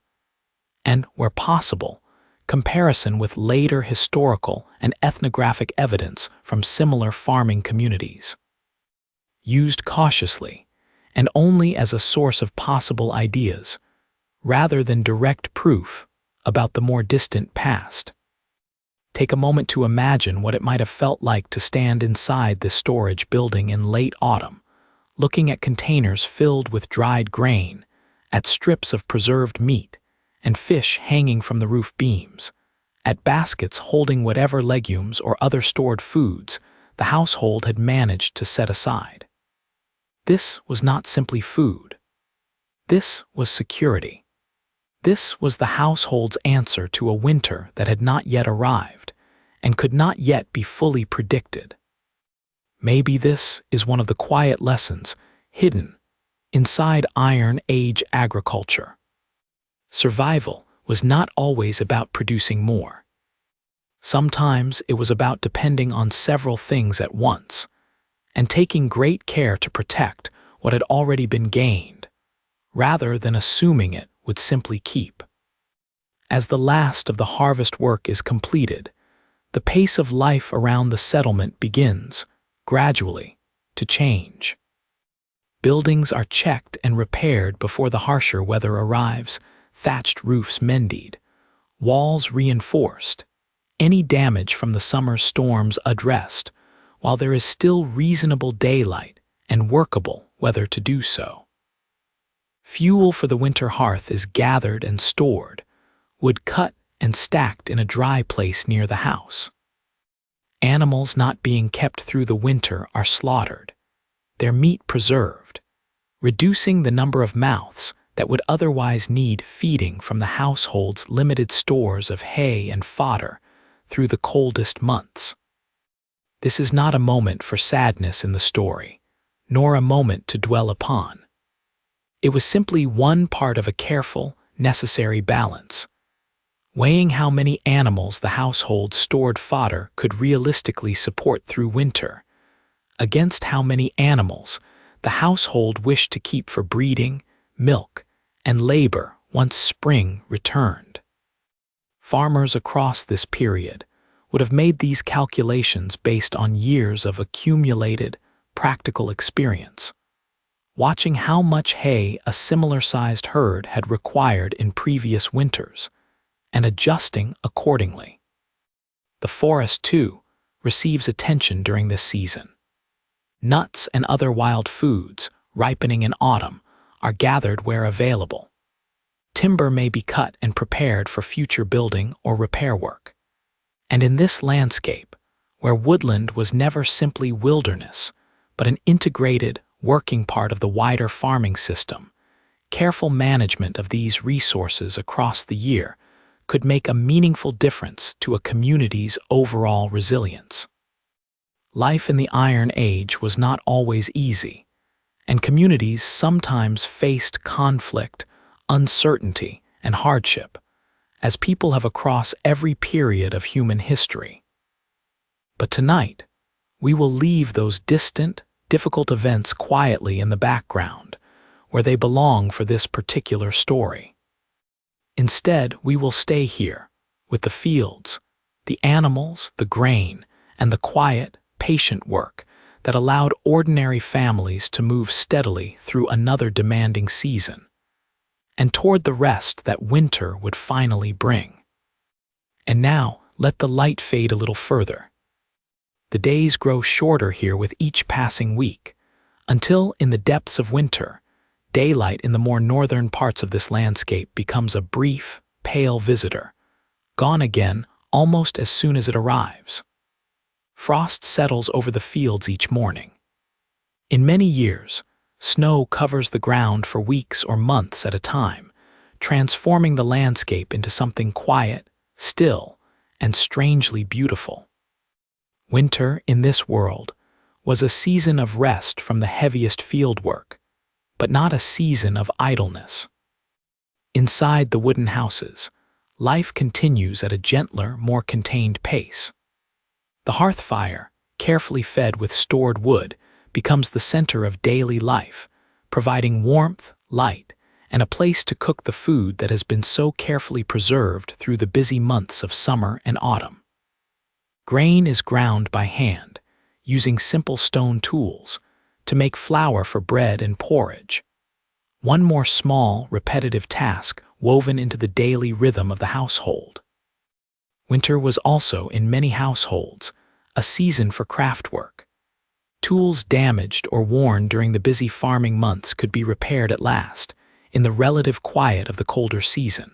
and, where possible, comparison with later historical and ethnographic evidence from similar farming communities. Used cautiously and only as a source of possible ideas, rather than direct proof about the more distant past. Take a moment to imagine what it might have felt like to stand inside this storage building in late autumn, looking at containers filled with dried grain, at strips of preserved meat, and fish hanging from the roof beams, at baskets holding whatever legumes or other stored foods the household had managed to set aside. This was not simply food. This was security. This was the household's answer to a winter that had not yet arrived and could not yet be fully predicted. Maybe this is one of the quiet lessons hidden inside Iron Age agriculture. Survival was not always about producing more. Sometimes it was about depending on several things at once and taking great care to protect what had already been gained, rather than assuming it would simply keep. As the last of the harvest work is completed, the pace of life around the settlement begins, gradually, to change. Buildings are checked and repaired before the harsher weather arrives, thatched roofs mended, walls reinforced, any damage from the summer's storms addressed, while there is still reasonable daylight and workable weather to do so. Fuel for the winter hearth is gathered and stored, wood cut and stacked in a dry place near the house. Animals not being kept through the winter are slaughtered, their meat preserved, reducing the number of mouths that would otherwise need feeding from the household's limited stores of hay and fodder through the coldest months. This is not a moment for sadness in the story, nor a moment to dwell upon. It was simply one part of a careful, necessary balance, weighing how many animals the household's stored fodder could realistically support through winter, against how many animals the household wished to keep for breeding, milk, and labor once spring returned. Farmers across this period would have made these calculations based on years of accumulated, practical experience, watching how much hay a similar-sized herd had required in previous winters, and adjusting accordingly. The forest, too, receives attention during this season. Nuts and other wild foods, ripening in autumn, are gathered where available. Timber may be cut and prepared for future building or repair work. And in this landscape, where woodland was never simply wilderness, but an integrated, working part of the wider farming system, careful management of these resources across the year could make a meaningful difference to a community's overall resilience. Life in the Iron Age was not always easy, and communities sometimes faced conflict, uncertainty, and hardship, as people have across every period of human history. But tonight, we will leave those distant, difficult events quietly in the background, where they belong for this particular story. Instead, we will stay here, with the fields, the animals, the grain, and the quiet, patient work that allowed ordinary families to move steadily through another demanding season, and toward the rest that winter would finally bring. And now, let the light fade a little further. The days grow shorter here with each passing week, until, in the depths of winter, daylight in the more northern parts of this landscape becomes a brief, pale visitor, gone again almost as soon as it arrives. Frost settles over the fields each morning. In many years, snow covers the ground for weeks or months at a time, transforming the landscape into something quiet, still, and strangely beautiful. Winter, in this world, was a season of rest from the heaviest field work, but not a season of idleness. Inside the wooden houses, life continues at a gentler, more contained pace. The hearth fire, carefully fed with stored wood, becomes the center of daily life, providing warmth, light, and a place to cook the food that has been so carefully preserved through the busy months of summer and autumn. Grain is ground by hand, using simple stone tools, to make flour for bread and porridge. One more small, repetitive task woven into the daily rhythm of the household. Winter was also, in many households, a season for craft work. Tools damaged or worn during the busy farming months could be repaired at last, in the relative quiet of the colder season.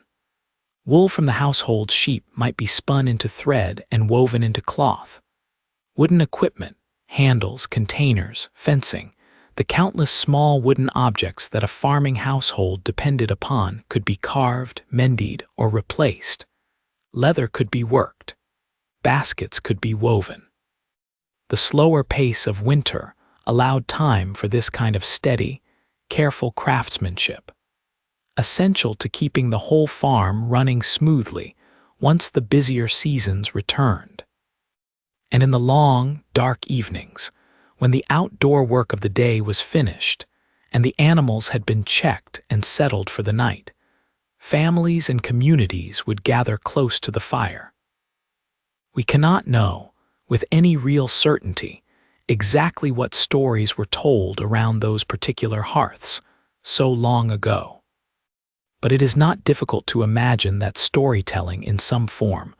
Wool from the household's sheep might be spun into thread and woven into cloth. Wooden equipment, handles, containers, fencing, the countless small wooden objects that a farming household depended upon could be carved, mended, or replaced. Leather could be worked. Baskets could be woven. The slower pace of winter allowed time for this kind of steady, careful craftsmanship, essential to keeping the whole farm running smoothly once the busier seasons returned. And in the long, dark evenings, when the outdoor work of the day was finished and the animals had been checked and settled for the night, families and communities would gather close to the fire. We cannot know, with any real certainty, exactly what stories were told around those particular hearths so long ago. But it is not difficult to imagine that storytelling in some form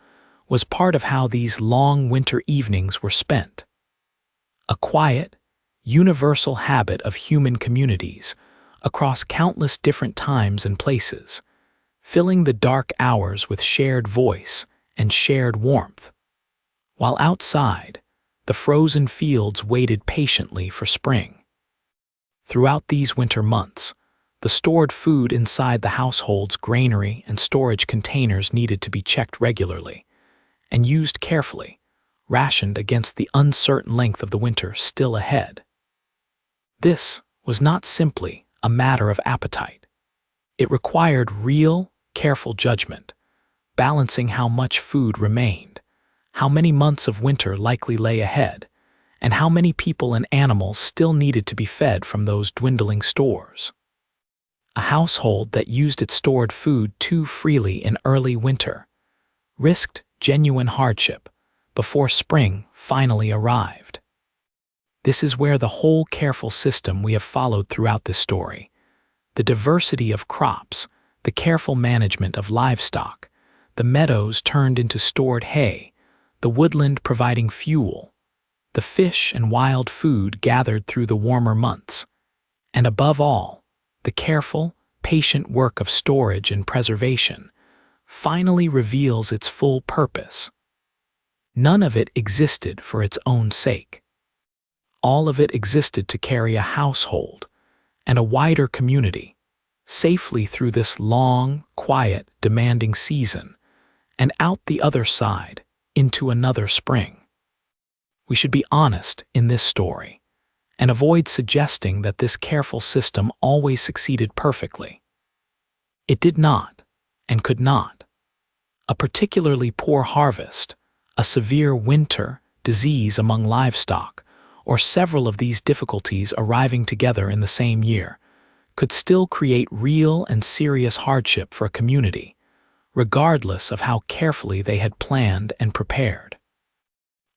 was part of how these long winter evenings were spent. A quiet, universal habit of human communities across countless different times and places, filling the dark hours with shared voice and shared warmth. While outside, the frozen fields waited patiently for spring. Throughout these winter months, the stored food inside the household's granary and storage containers needed to be checked regularly and used carefully, rationed against the uncertain length of the winter still ahead. This was not simply a matter of appetite. It required real, careful judgment, balancing how much food remained, how many months of winter likely lay ahead, and how many people and animals still needed to be fed from those dwindling stores. A household that used its stored food too freely in early winter risked genuine hardship before spring finally arrived. This is where the whole careful system we have followed throughout this story, the diversity of crops, the careful management of livestock, the meadows turned into stored hay, the woodland providing fuel, the fish and wild food gathered through the warmer months, and above all, the careful, patient work of storage and preservation finally reveals its full purpose. None of it existed for its own sake. All of it existed to carry a household and a wider community safely through this long, quiet, demanding season and out the other side into another spring. We should be honest in this story and avoid suggesting that this careful system always succeeded perfectly. It did not and could not. A particularly poor harvest, a severe winter, disease among livestock, or several of these difficulties arriving together in the same year, could still create real and serious hardship for a community, regardless of how carefully they had planned and prepared.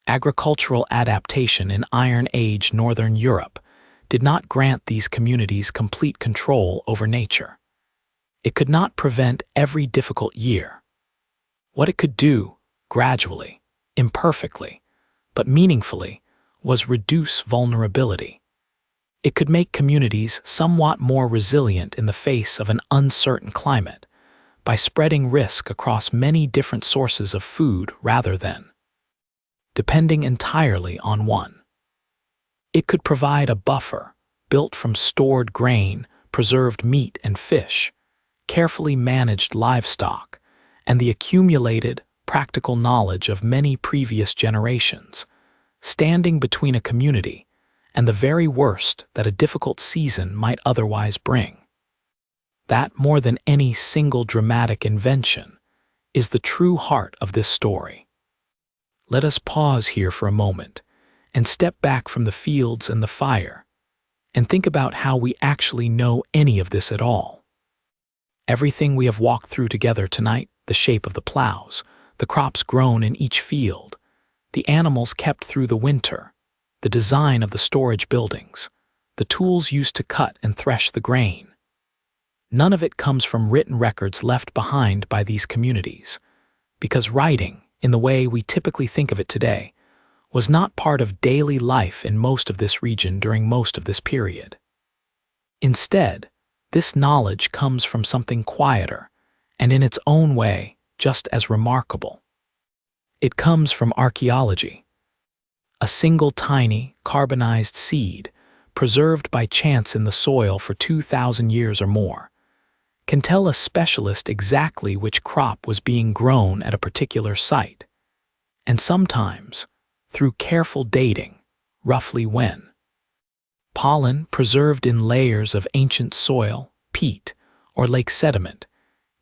Agricultural adaptation in Iron Age Northern Europe did not grant these communities complete control over nature. It could not prevent every difficult year. What it could do, gradually, imperfectly, but meaningfully, was reduce vulnerability. It could make communities somewhat more resilient in the face of an uncertain climate by spreading risk across many different sources of food rather than depending entirely on one. It could provide a buffer built from stored grain, preserved meat and fish, carefully managed livestock, and the accumulated, practical knowledge of many previous generations, standing between a community and the very worst that a difficult season might otherwise bring. That, more than any single dramatic invention, is the true heart of this story. Let us pause here for a moment and step back from the fields and the fire and think about how we actually know any of this at all. Everything we have walked through together tonight, the shape of the plows, the crops grown in each field, the animals kept through the winter, the design of the storage buildings, the tools used to cut and thresh the grain. None of it comes from written records left behind by these communities, because writing, in the way we typically think of it today, was not part of daily life in most of this region during most of this period. Instead, this knowledge comes from something quieter and in its own way just as remarkable. It comes from archaeology. A single tiny, carbonized seed, preserved by chance in the soil for 2,000 years or more, can tell a specialist exactly which crop was being grown at a particular site, and sometimes, through careful dating, roughly when. Pollen preserved in layers of ancient soil, peat, or lake sediment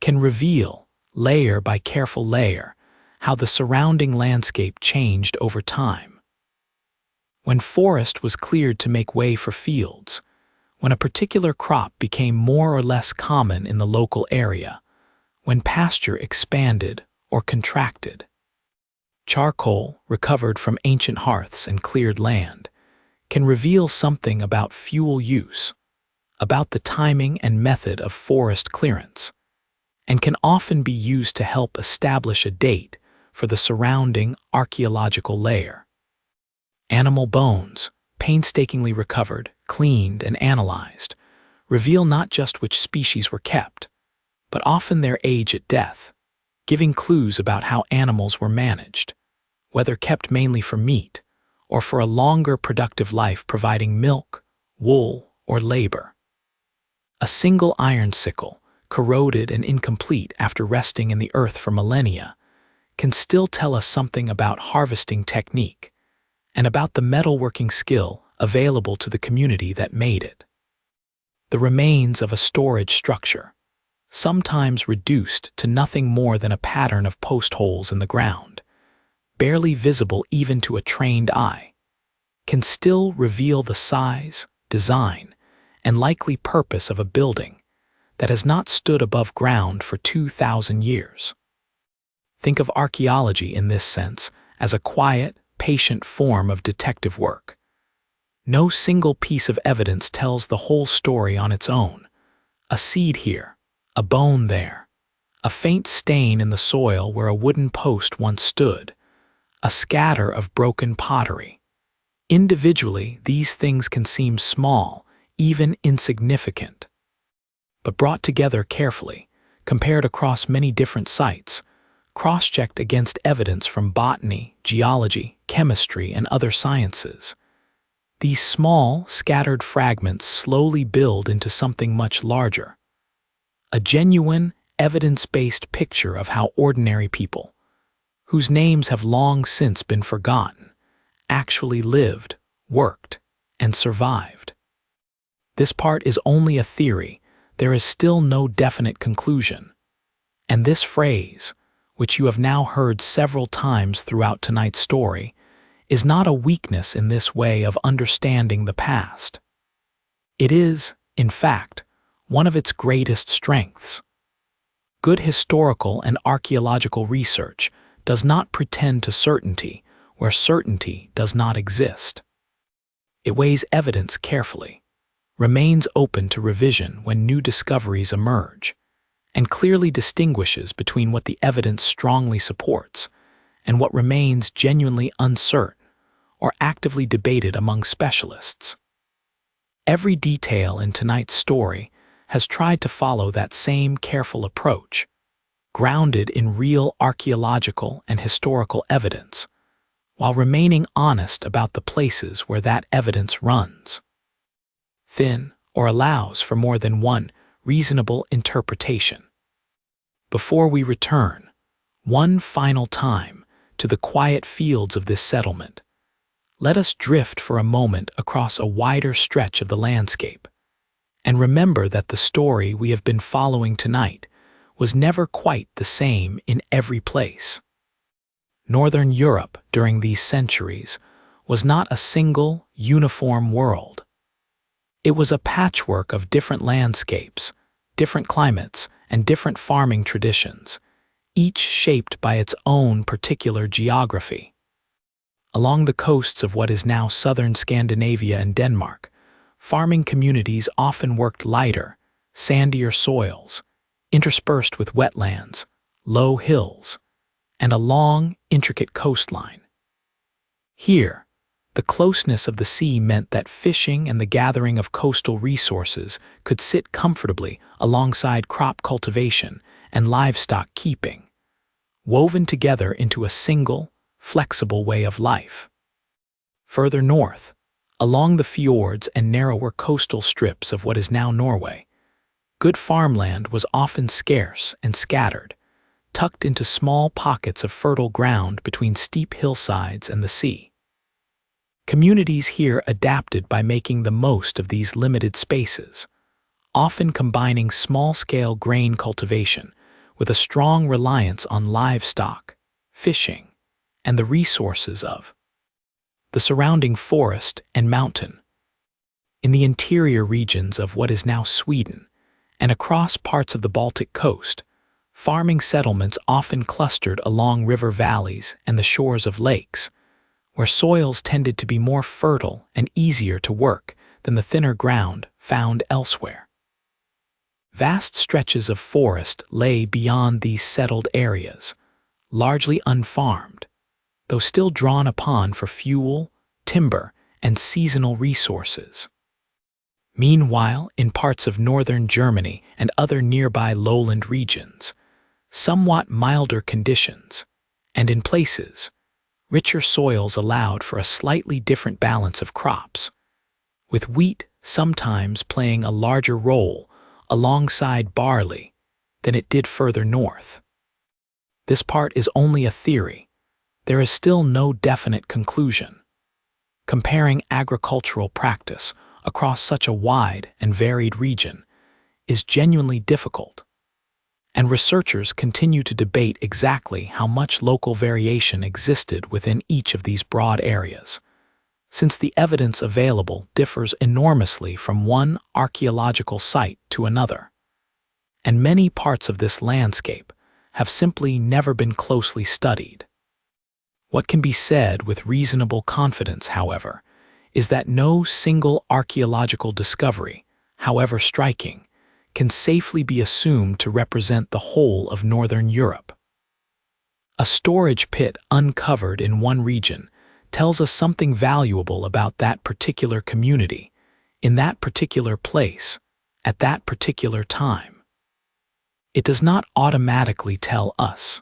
can reveal, layer by careful layer, how the surrounding landscape changed over time. When forest was cleared to make way for fields, when a particular crop became more or less common in the local area, when pasture expanded or contracted. Charcoal, recovered from ancient hearths and cleared land, can reveal something about fuel use, about the timing and method of forest clearance, and can often be used to help establish a date for the surrounding archaeological layer. Animal bones, painstakingly recovered, cleaned, and analyzed, reveal not just which species were kept, but often their age at death, giving clues about how animals were managed, whether kept mainly for meat or for a longer productive life providing milk, wool, or labor. A single iron sickle, corroded and incomplete after resting in the earth for millennia, can still tell us something about harvesting technique and about the metalworking skill available to the community that made it. The remains of a storage structure, sometimes reduced to nothing more than a pattern of post holes in the ground, barely visible even to a trained eye, can still reveal the size, design, and likely purpose of a building that has not stood above ground for 2,000 years. Think of archaeology in this sense as a quiet, patient form of detective work. No single piece of evidence tells the whole story on its own. A seed here, a bone there, a faint stain in the soil where a wooden post once stood, a scatter of broken pottery. Individually, these things can seem small, even insignificant. But brought together carefully, compared across many different sites, cross-checked against evidence from botany, geology, chemistry, and other sciences, these small, scattered fragments slowly build into something much larger. A genuine, evidence-based picture of how ordinary people, whose names have long since been forgotten, actually lived, worked, and survived. This part is only a theory. There is still no definite conclusion. And this phrase, which you have now heard several times throughout tonight's story, is not a weakness in this way of understanding the past. It is, in fact, one of its greatest strengths. Good historical and archaeological research does not pretend to certainty where certainty does not exist. It weighs evidence carefully, remains open to revision when new discoveries emerge, and clearly distinguishes between what the evidence strongly supports and what remains genuinely uncertain or actively debated among specialists. Every detail in tonight's story has tried to follow that same careful approach, grounded in real archaeological and historical evidence, while remaining honest about the places where that evidence runs thin or allows for more than one reasonable interpretation. Before we return, one final time, to the quiet fields of this settlement, let us drift for a moment across a wider stretch of the landscape, and remember that the story we have been following tonight was never quite the same in every place. Northern Europe during these centuries was not a single, uniform world. It was a patchwork of different landscapes, different climates, and different farming traditions, each shaped by its own particular geography. Along the coasts of what is now southern Scandinavia and Denmark, farming communities often worked lighter, sandier soils, interspersed with wetlands, low hills, and a long, intricate coastline. Here, the closeness of the sea meant that fishing and the gathering of coastal resources could sit comfortably alongside crop cultivation and livestock keeping, woven together into a single, flexible way of life. Further north, along the fjords and narrower coastal strips of what is now Norway, good farmland was often scarce and scattered, tucked into small pockets of fertile ground between steep hillsides and the sea. Communities here adapted by making the most of these limited spaces, often combining small-scale grain cultivation with a strong reliance on livestock, fishing, and the resources of the surrounding forest and mountain. In the interior regions of what is now Sweden, and across parts of the Baltic coast, farming settlements often clustered along river valleys and the shores of lakes, where soils tended to be more fertile and easier to work than the thinner ground found elsewhere. Vast stretches of forest lay beyond these settled areas, largely unfarmed, though still drawn upon for fuel, timber, and seasonal resources. Meanwhile, in parts of northern Germany and other nearby lowland regions, somewhat milder conditions, and in places, richer soils allowed for a slightly different balance of crops, with wheat sometimes playing a larger role alongside barley than it did further north. This part is only a theory. There is still no definite conclusion. Comparing agricultural practice across such a wide and varied region is genuinely difficult, and researchers continue to debate exactly how much local variation existed within each of these broad areas, since the evidence available differs enormously from one archaeological site to another, and many parts of this landscape have simply never been closely studied. What can be said with reasonable confidence, however, is that no single archaeological discovery, however striking, can safely be assumed to represent the whole of northern Europe. A storage pit uncovered in one region tells us something valuable about that particular community, in that particular place, at that particular time. It does not automatically tell us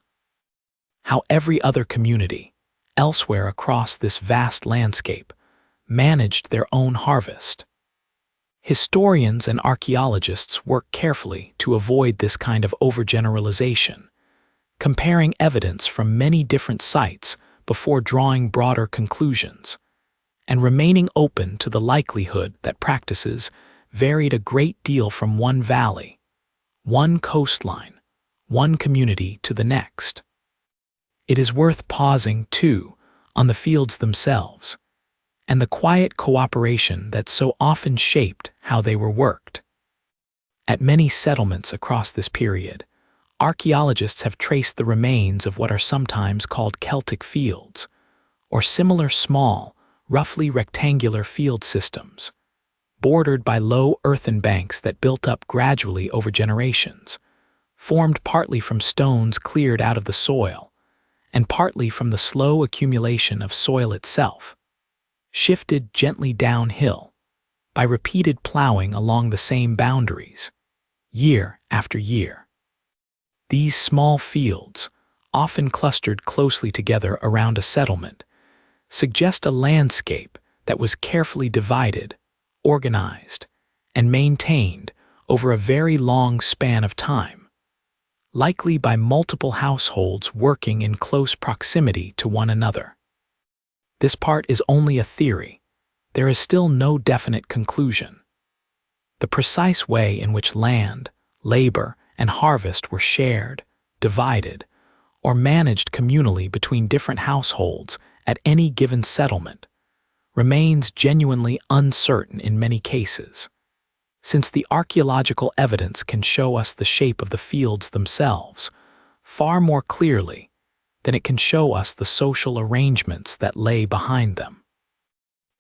how every other community, elsewhere across this vast landscape, managed their own harvest. Historians and archaeologists work carefully to avoid this kind of overgeneralization, comparing evidence from many different sites before drawing broader conclusions, and remaining open to the likelihood that practices varied a great deal from one valley, one coastline, one community to the next. It is worth pausing, too, on the fields themselves, and the quiet cooperation that so often shaped how they were worked. At many settlements across this period, archaeologists have traced the remains of what are sometimes called Celtic fields, or similar small, roughly rectangular field systems, bordered by low earthen banks that built up gradually over generations, formed partly from stones cleared out of the soil, and partly from the slow accumulation of soil itself, shifted gently downhill by repeated plowing along the same boundaries, year after year. These small fields, often clustered closely together around a settlement, suggest a landscape that was carefully divided, organized, and maintained over a very long span of time, likely by multiple households working in close proximity to one another. This part is only a theory. There is still no definite conclusion. The precise way in which land, labor, and harvest were shared, divided, or managed communally between different households at any given settlement remains genuinely uncertain in many cases, since the archaeological evidence can show us the shape of the fields themselves far more clearly than it can show us the social arrangements that lay behind them.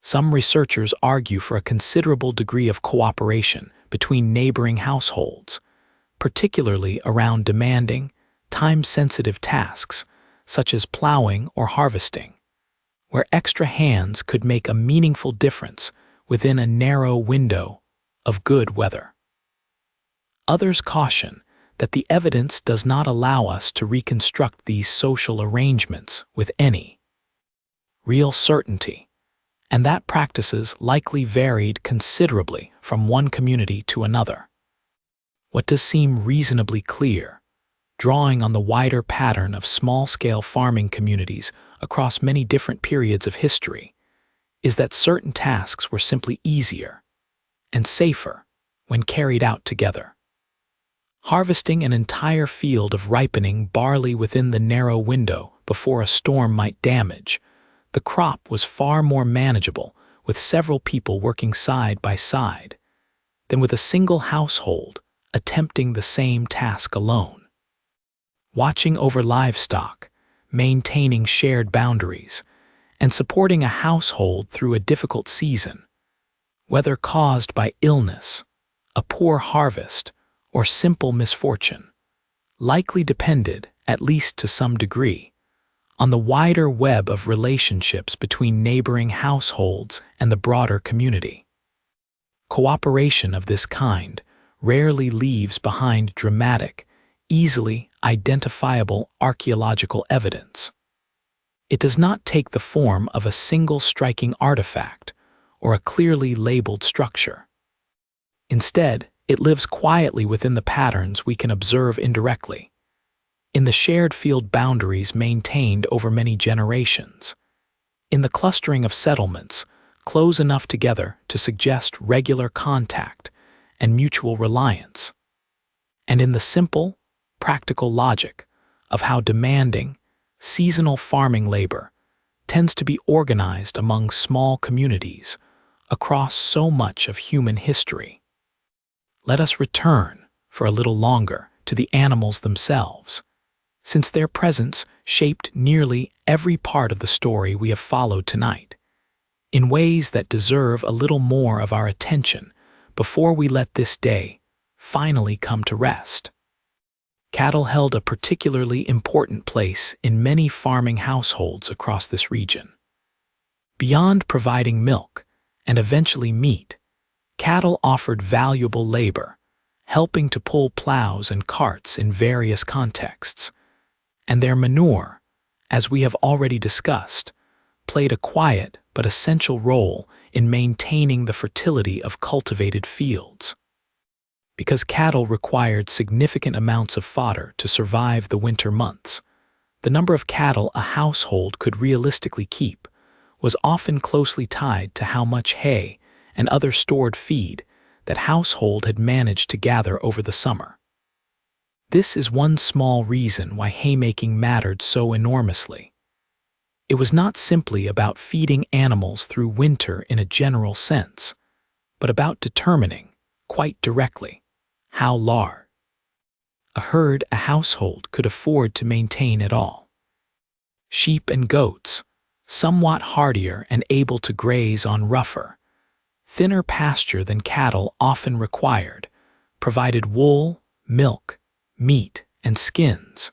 Some researchers argue for a considerable degree of cooperation between neighboring households, particularly around demanding, time-sensitive tasks such as plowing or harvesting, where extra hands could make a meaningful difference within a narrow window of good weather. Others caution that the evidence does not allow us to reconstruct these social arrangements with any real certainty, and that practices likely varied considerably from one community to another. What does seem reasonably clear, drawing on the wider pattern of small-scale farming communities across many different periods of history, is that certain tasks were simply easier and safer when carried out together. Harvesting an entire field of ripening barley within the narrow window before a storm might damage the crop was far more manageable with several people working side by side than with a single household attempting the same task alone. Watching over livestock, maintaining shared boundaries, and supporting a household through a difficult season, whether caused by illness, a poor harvest, or simple misfortune, likely depended, at least to some degree, on the wider web of relationships between neighboring households and the broader community. Cooperation of this kind rarely leaves behind dramatic, easily identifiable archaeological evidence. It does not take the form of a single striking artifact or a clearly labeled structure. Instead, it lives quietly within the patterns we can observe indirectly, in the shared field boundaries maintained over many generations, in the clustering of settlements close enough together to suggest regular contact and mutual reliance, and in the simple, practical logic of how demanding, seasonal farming labor tends to be organized among small communities across so much of human history. Let us return, for a little longer, to the animals themselves, since their presence shaped nearly every part of the story we have followed tonight, in ways that deserve a little more of our attention before we let this day finally come to rest. Cattle held a particularly important place in many farming households across this region. Beyond providing milk and eventually meat, cattle offered valuable labor, helping to pull plows and carts in various contexts, and their manure, as we have already discussed, played a quiet but essential role in maintaining the fertility of cultivated fields. Because cattle required significant amounts of fodder to survive the winter months, the number of cattle a household could realistically keep was often closely tied to how much hay and other stored feed that household had managed to gather over the summer. This is one small reason why haymaking mattered so enormously. It was not simply about feeding animals through winter in a general sense, but about determining, quite directly, how large a herd a household could afford to maintain at all. Sheep and goats, somewhat hardier and able to graze on rougher, thinner pasture than cattle often required, provided wool, milk, meat, and skins,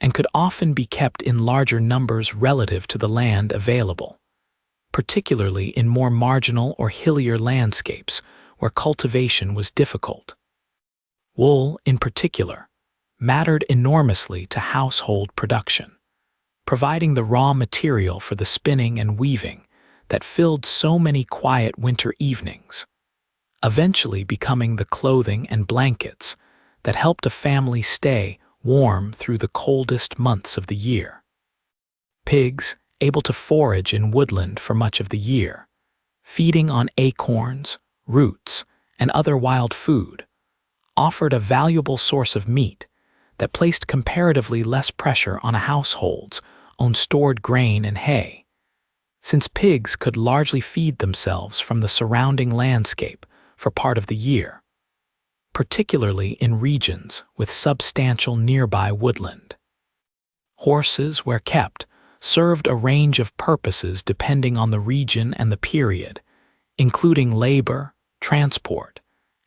and could often be kept in larger numbers relative to the land available, particularly in more marginal or hillier landscapes where cultivation was difficult. Wool, in particular, mattered enormously to household production, providing the raw material for the spinning and weaving that filled so many quiet winter evenings, eventually becoming the clothing and blankets that helped a family stay warm through the coldest months of the year. Pigs, able to forage in woodland for much of the year, feeding on acorns, roots, and other wild food, offered a valuable source of meat that placed comparatively less pressure on a household's own stored grain and hay, since pigs could largely feed themselves from the surrounding landscape for part of the year, particularly in regions with substantial nearby woodland. Horses, where kept, served a range of purposes depending on the region and the period, including labor, transport,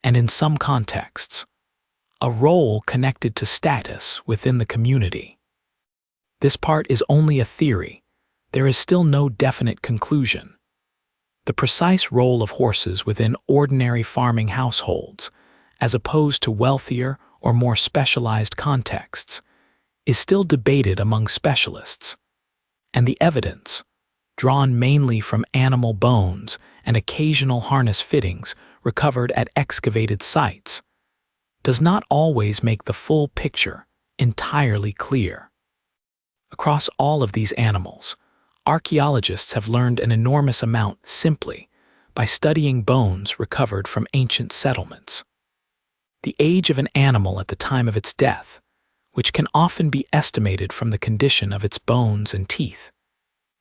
and in some contexts, a role connected to status within the community. This part is only a theory. There is still no definite conclusion. The precise role of horses within ordinary farming households, as opposed to wealthier or more specialized contexts, is still debated among specialists, and the evidence, drawn mainly from animal bones and occasional harness fittings recovered at excavated sites, does not always make the full picture entirely clear. Across all of these animals, archaeologists have learned an enormous amount simply by studying bones recovered from ancient settlements. The age of an animal at the time of its death, which can often be estimated from the condition of its bones and teeth,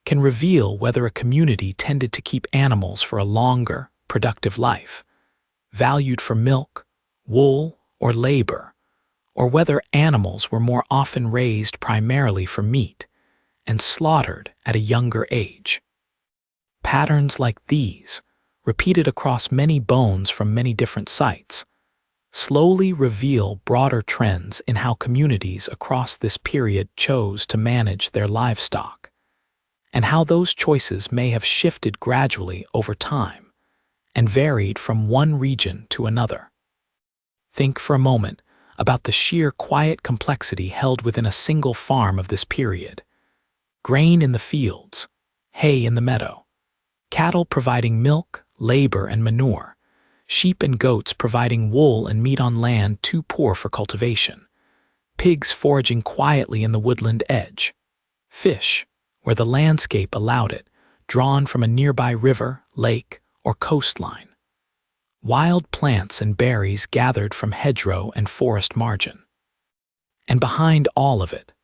can reveal whether a community tended to keep animals for a longer, productive life, valued for milk, wool, or labor, or whether animals were more often raised primarily for meat and slaughtered at a younger age. Patterns like these, repeated across many bones from many different sites, slowly reveal broader trends in how communities across this period chose to manage their livestock, and how those choices may have shifted gradually over time and varied from one region to another. Think for a moment about the sheer quiet complexity held within a single farm of this period. Grain in the fields, hay in the meadow, cattle providing milk, labor, and manure, sheep and goats providing wool and meat on land too poor for cultivation, pigs foraging quietly in the woodland edge, fish, where the landscape allowed it, drawn from a nearby river, lake, or coastline, wild plants and berries gathered from hedgerow and forest margin. And behind all of it,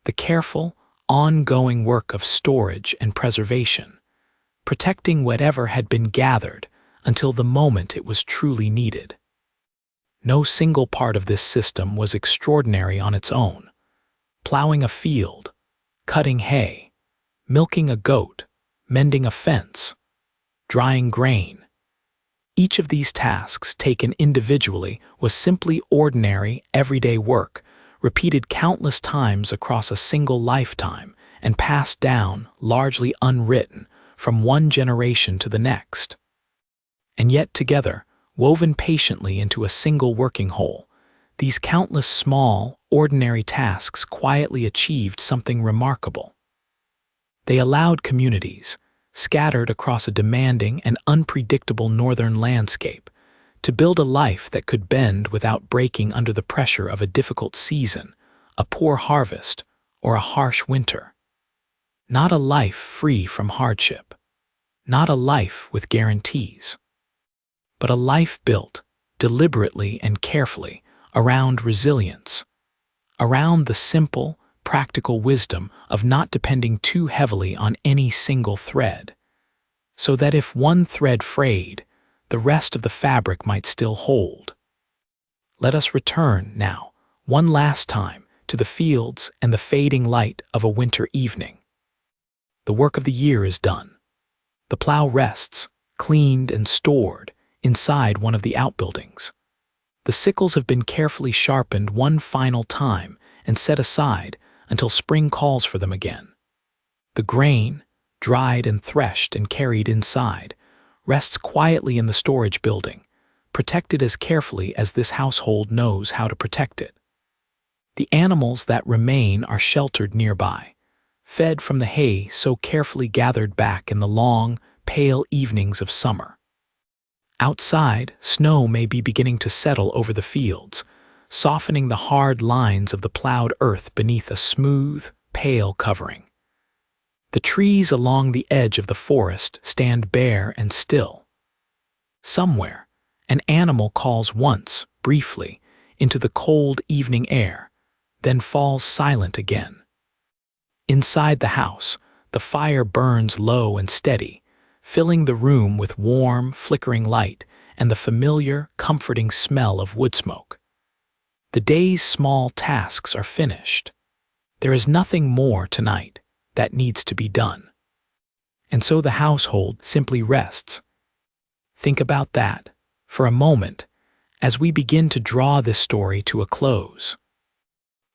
the careful, ongoing work of storage and preservation, protecting whatever had been gathered until the moment it was truly needed. No single part of this system was extraordinary on its own. Plowing a field, cutting hay, milking a goat, mending a fence, drying grain. Each of these tasks, taken individually, was simply ordinary, everyday work, repeated countless times across a single lifetime and passed down, largely unwritten, from one generation to the next. And yet together, woven patiently into a single working whole, these countless small, ordinary tasks quietly achieved something remarkable. They allowed communities, scattered across a demanding and unpredictable northern landscape, to build a life that could bend without breaking under the pressure of a difficult season, a poor harvest, or a harsh winter. Not a life free from hardship. Not a life with guarantees. But a life built, deliberately and carefully, around resilience, around the simple, practical wisdom of not depending too heavily on any single thread, so that if one thread frayed, the rest of the fabric might still hold. Let us return now, one last time, to the fields and the fading light of a winter evening. The work of the year is done. The plow rests, cleaned and stored, inside one of the outbuildings. The sickles have been carefully sharpened one final time and set aside until spring calls for them again. The grain, dried and threshed and carried inside, rests quietly in the storage building, protected as carefully as this household knows how to protect it. The animals that remain are sheltered nearby, fed from the hay so carefully gathered back in the long, pale evenings of summer. Outside, snow may be beginning to settle over the fields, softening the hard lines of the plowed earth beneath a smooth, pale covering. The trees along the edge of the forest stand bare and still. Somewhere, an animal calls once, briefly, into the cold evening air, then falls silent again. Inside the house, the fire burns low and steady, filling the room with warm, flickering light and the familiar, comforting smell of wood smoke. The day's small tasks are finished. There is nothing more tonight that needs to be done. And so the household simply rests. Think about that for a moment as we begin to draw this story to a close.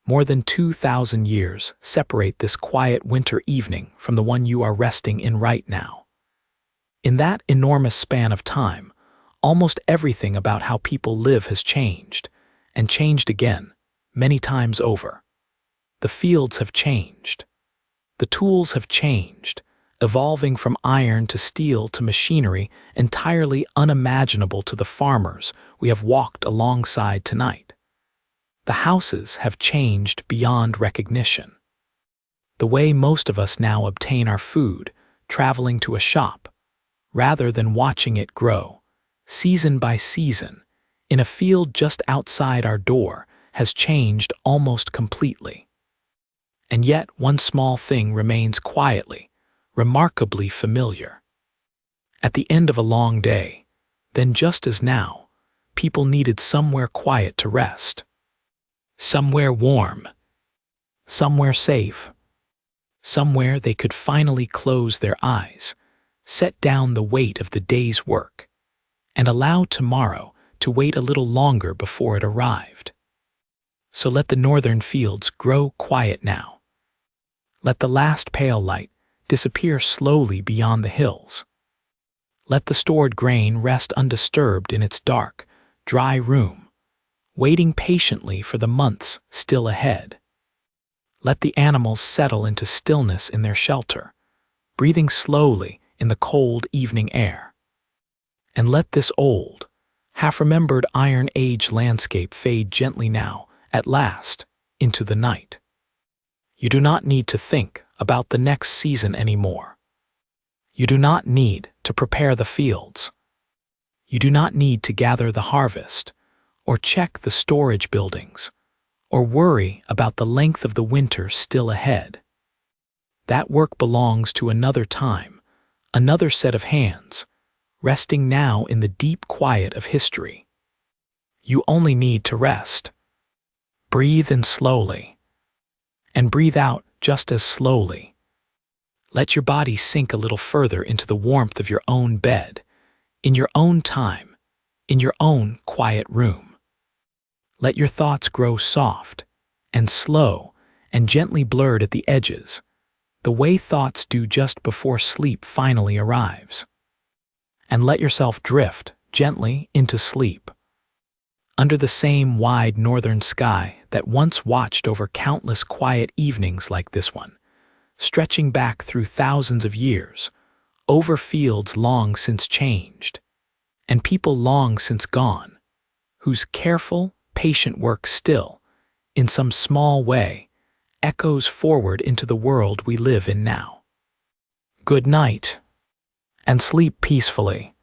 More than 2,000 years separate this quiet winter evening from the one you are resting in right now. In that enormous span of time, almost everything about how people live has changed, and changed again, many times over. The fields have changed. The tools have changed, evolving from iron to steel to machinery entirely unimaginable to the farmers we have walked alongside tonight. The houses have changed beyond recognition. The way most of us now obtain our food, traveling to a shop, rather than watching it grow, season by season, in a field just outside our door, has changed almost completely. And yet one small thing remains quietly, remarkably familiar. At the end of a long day, then just as now, people needed somewhere quiet to rest. Somewhere warm. Somewhere safe. Somewhere they could finally close their eyes, set down the weight of the day's work, and allow tomorrow to wait a little longer before it arrived. So let the northern fields grow quiet now. Let the last pale light disappear slowly beyond the hills. Let the stored grain rest undisturbed in its dark, dry room, waiting patiently for the months still ahead. Let the animals settle into stillness in their shelter, breathing slowly in the cold evening air. And let this old, half-remembered Iron Age landscape fade gently now, at last, into the night. You do not need to think about the next season anymore. You do not need to prepare the fields. You do not need to gather the harvest, or check the storage buildings, or worry about the length of the winter still ahead. That work belongs to another time, another set of hands, resting now in the deep quiet of history. You only need to rest. Breathe in slowly, and breathe out just as slowly. Let your body sink a little further into the warmth of your own bed, in your own time, in your own quiet room. Let your thoughts grow soft and slow and gently blurred at the edges, the way thoughts do just before sleep finally arrives. And let yourself drift gently into sleep, under the same wide northern sky that once watched over countless quiet evenings like this one, stretching back through thousands of years, over fields long since changed, and people long since gone, whose careful, patient work still, in some small way, echoes forward into the world we live in now. Good night, and sleep peacefully.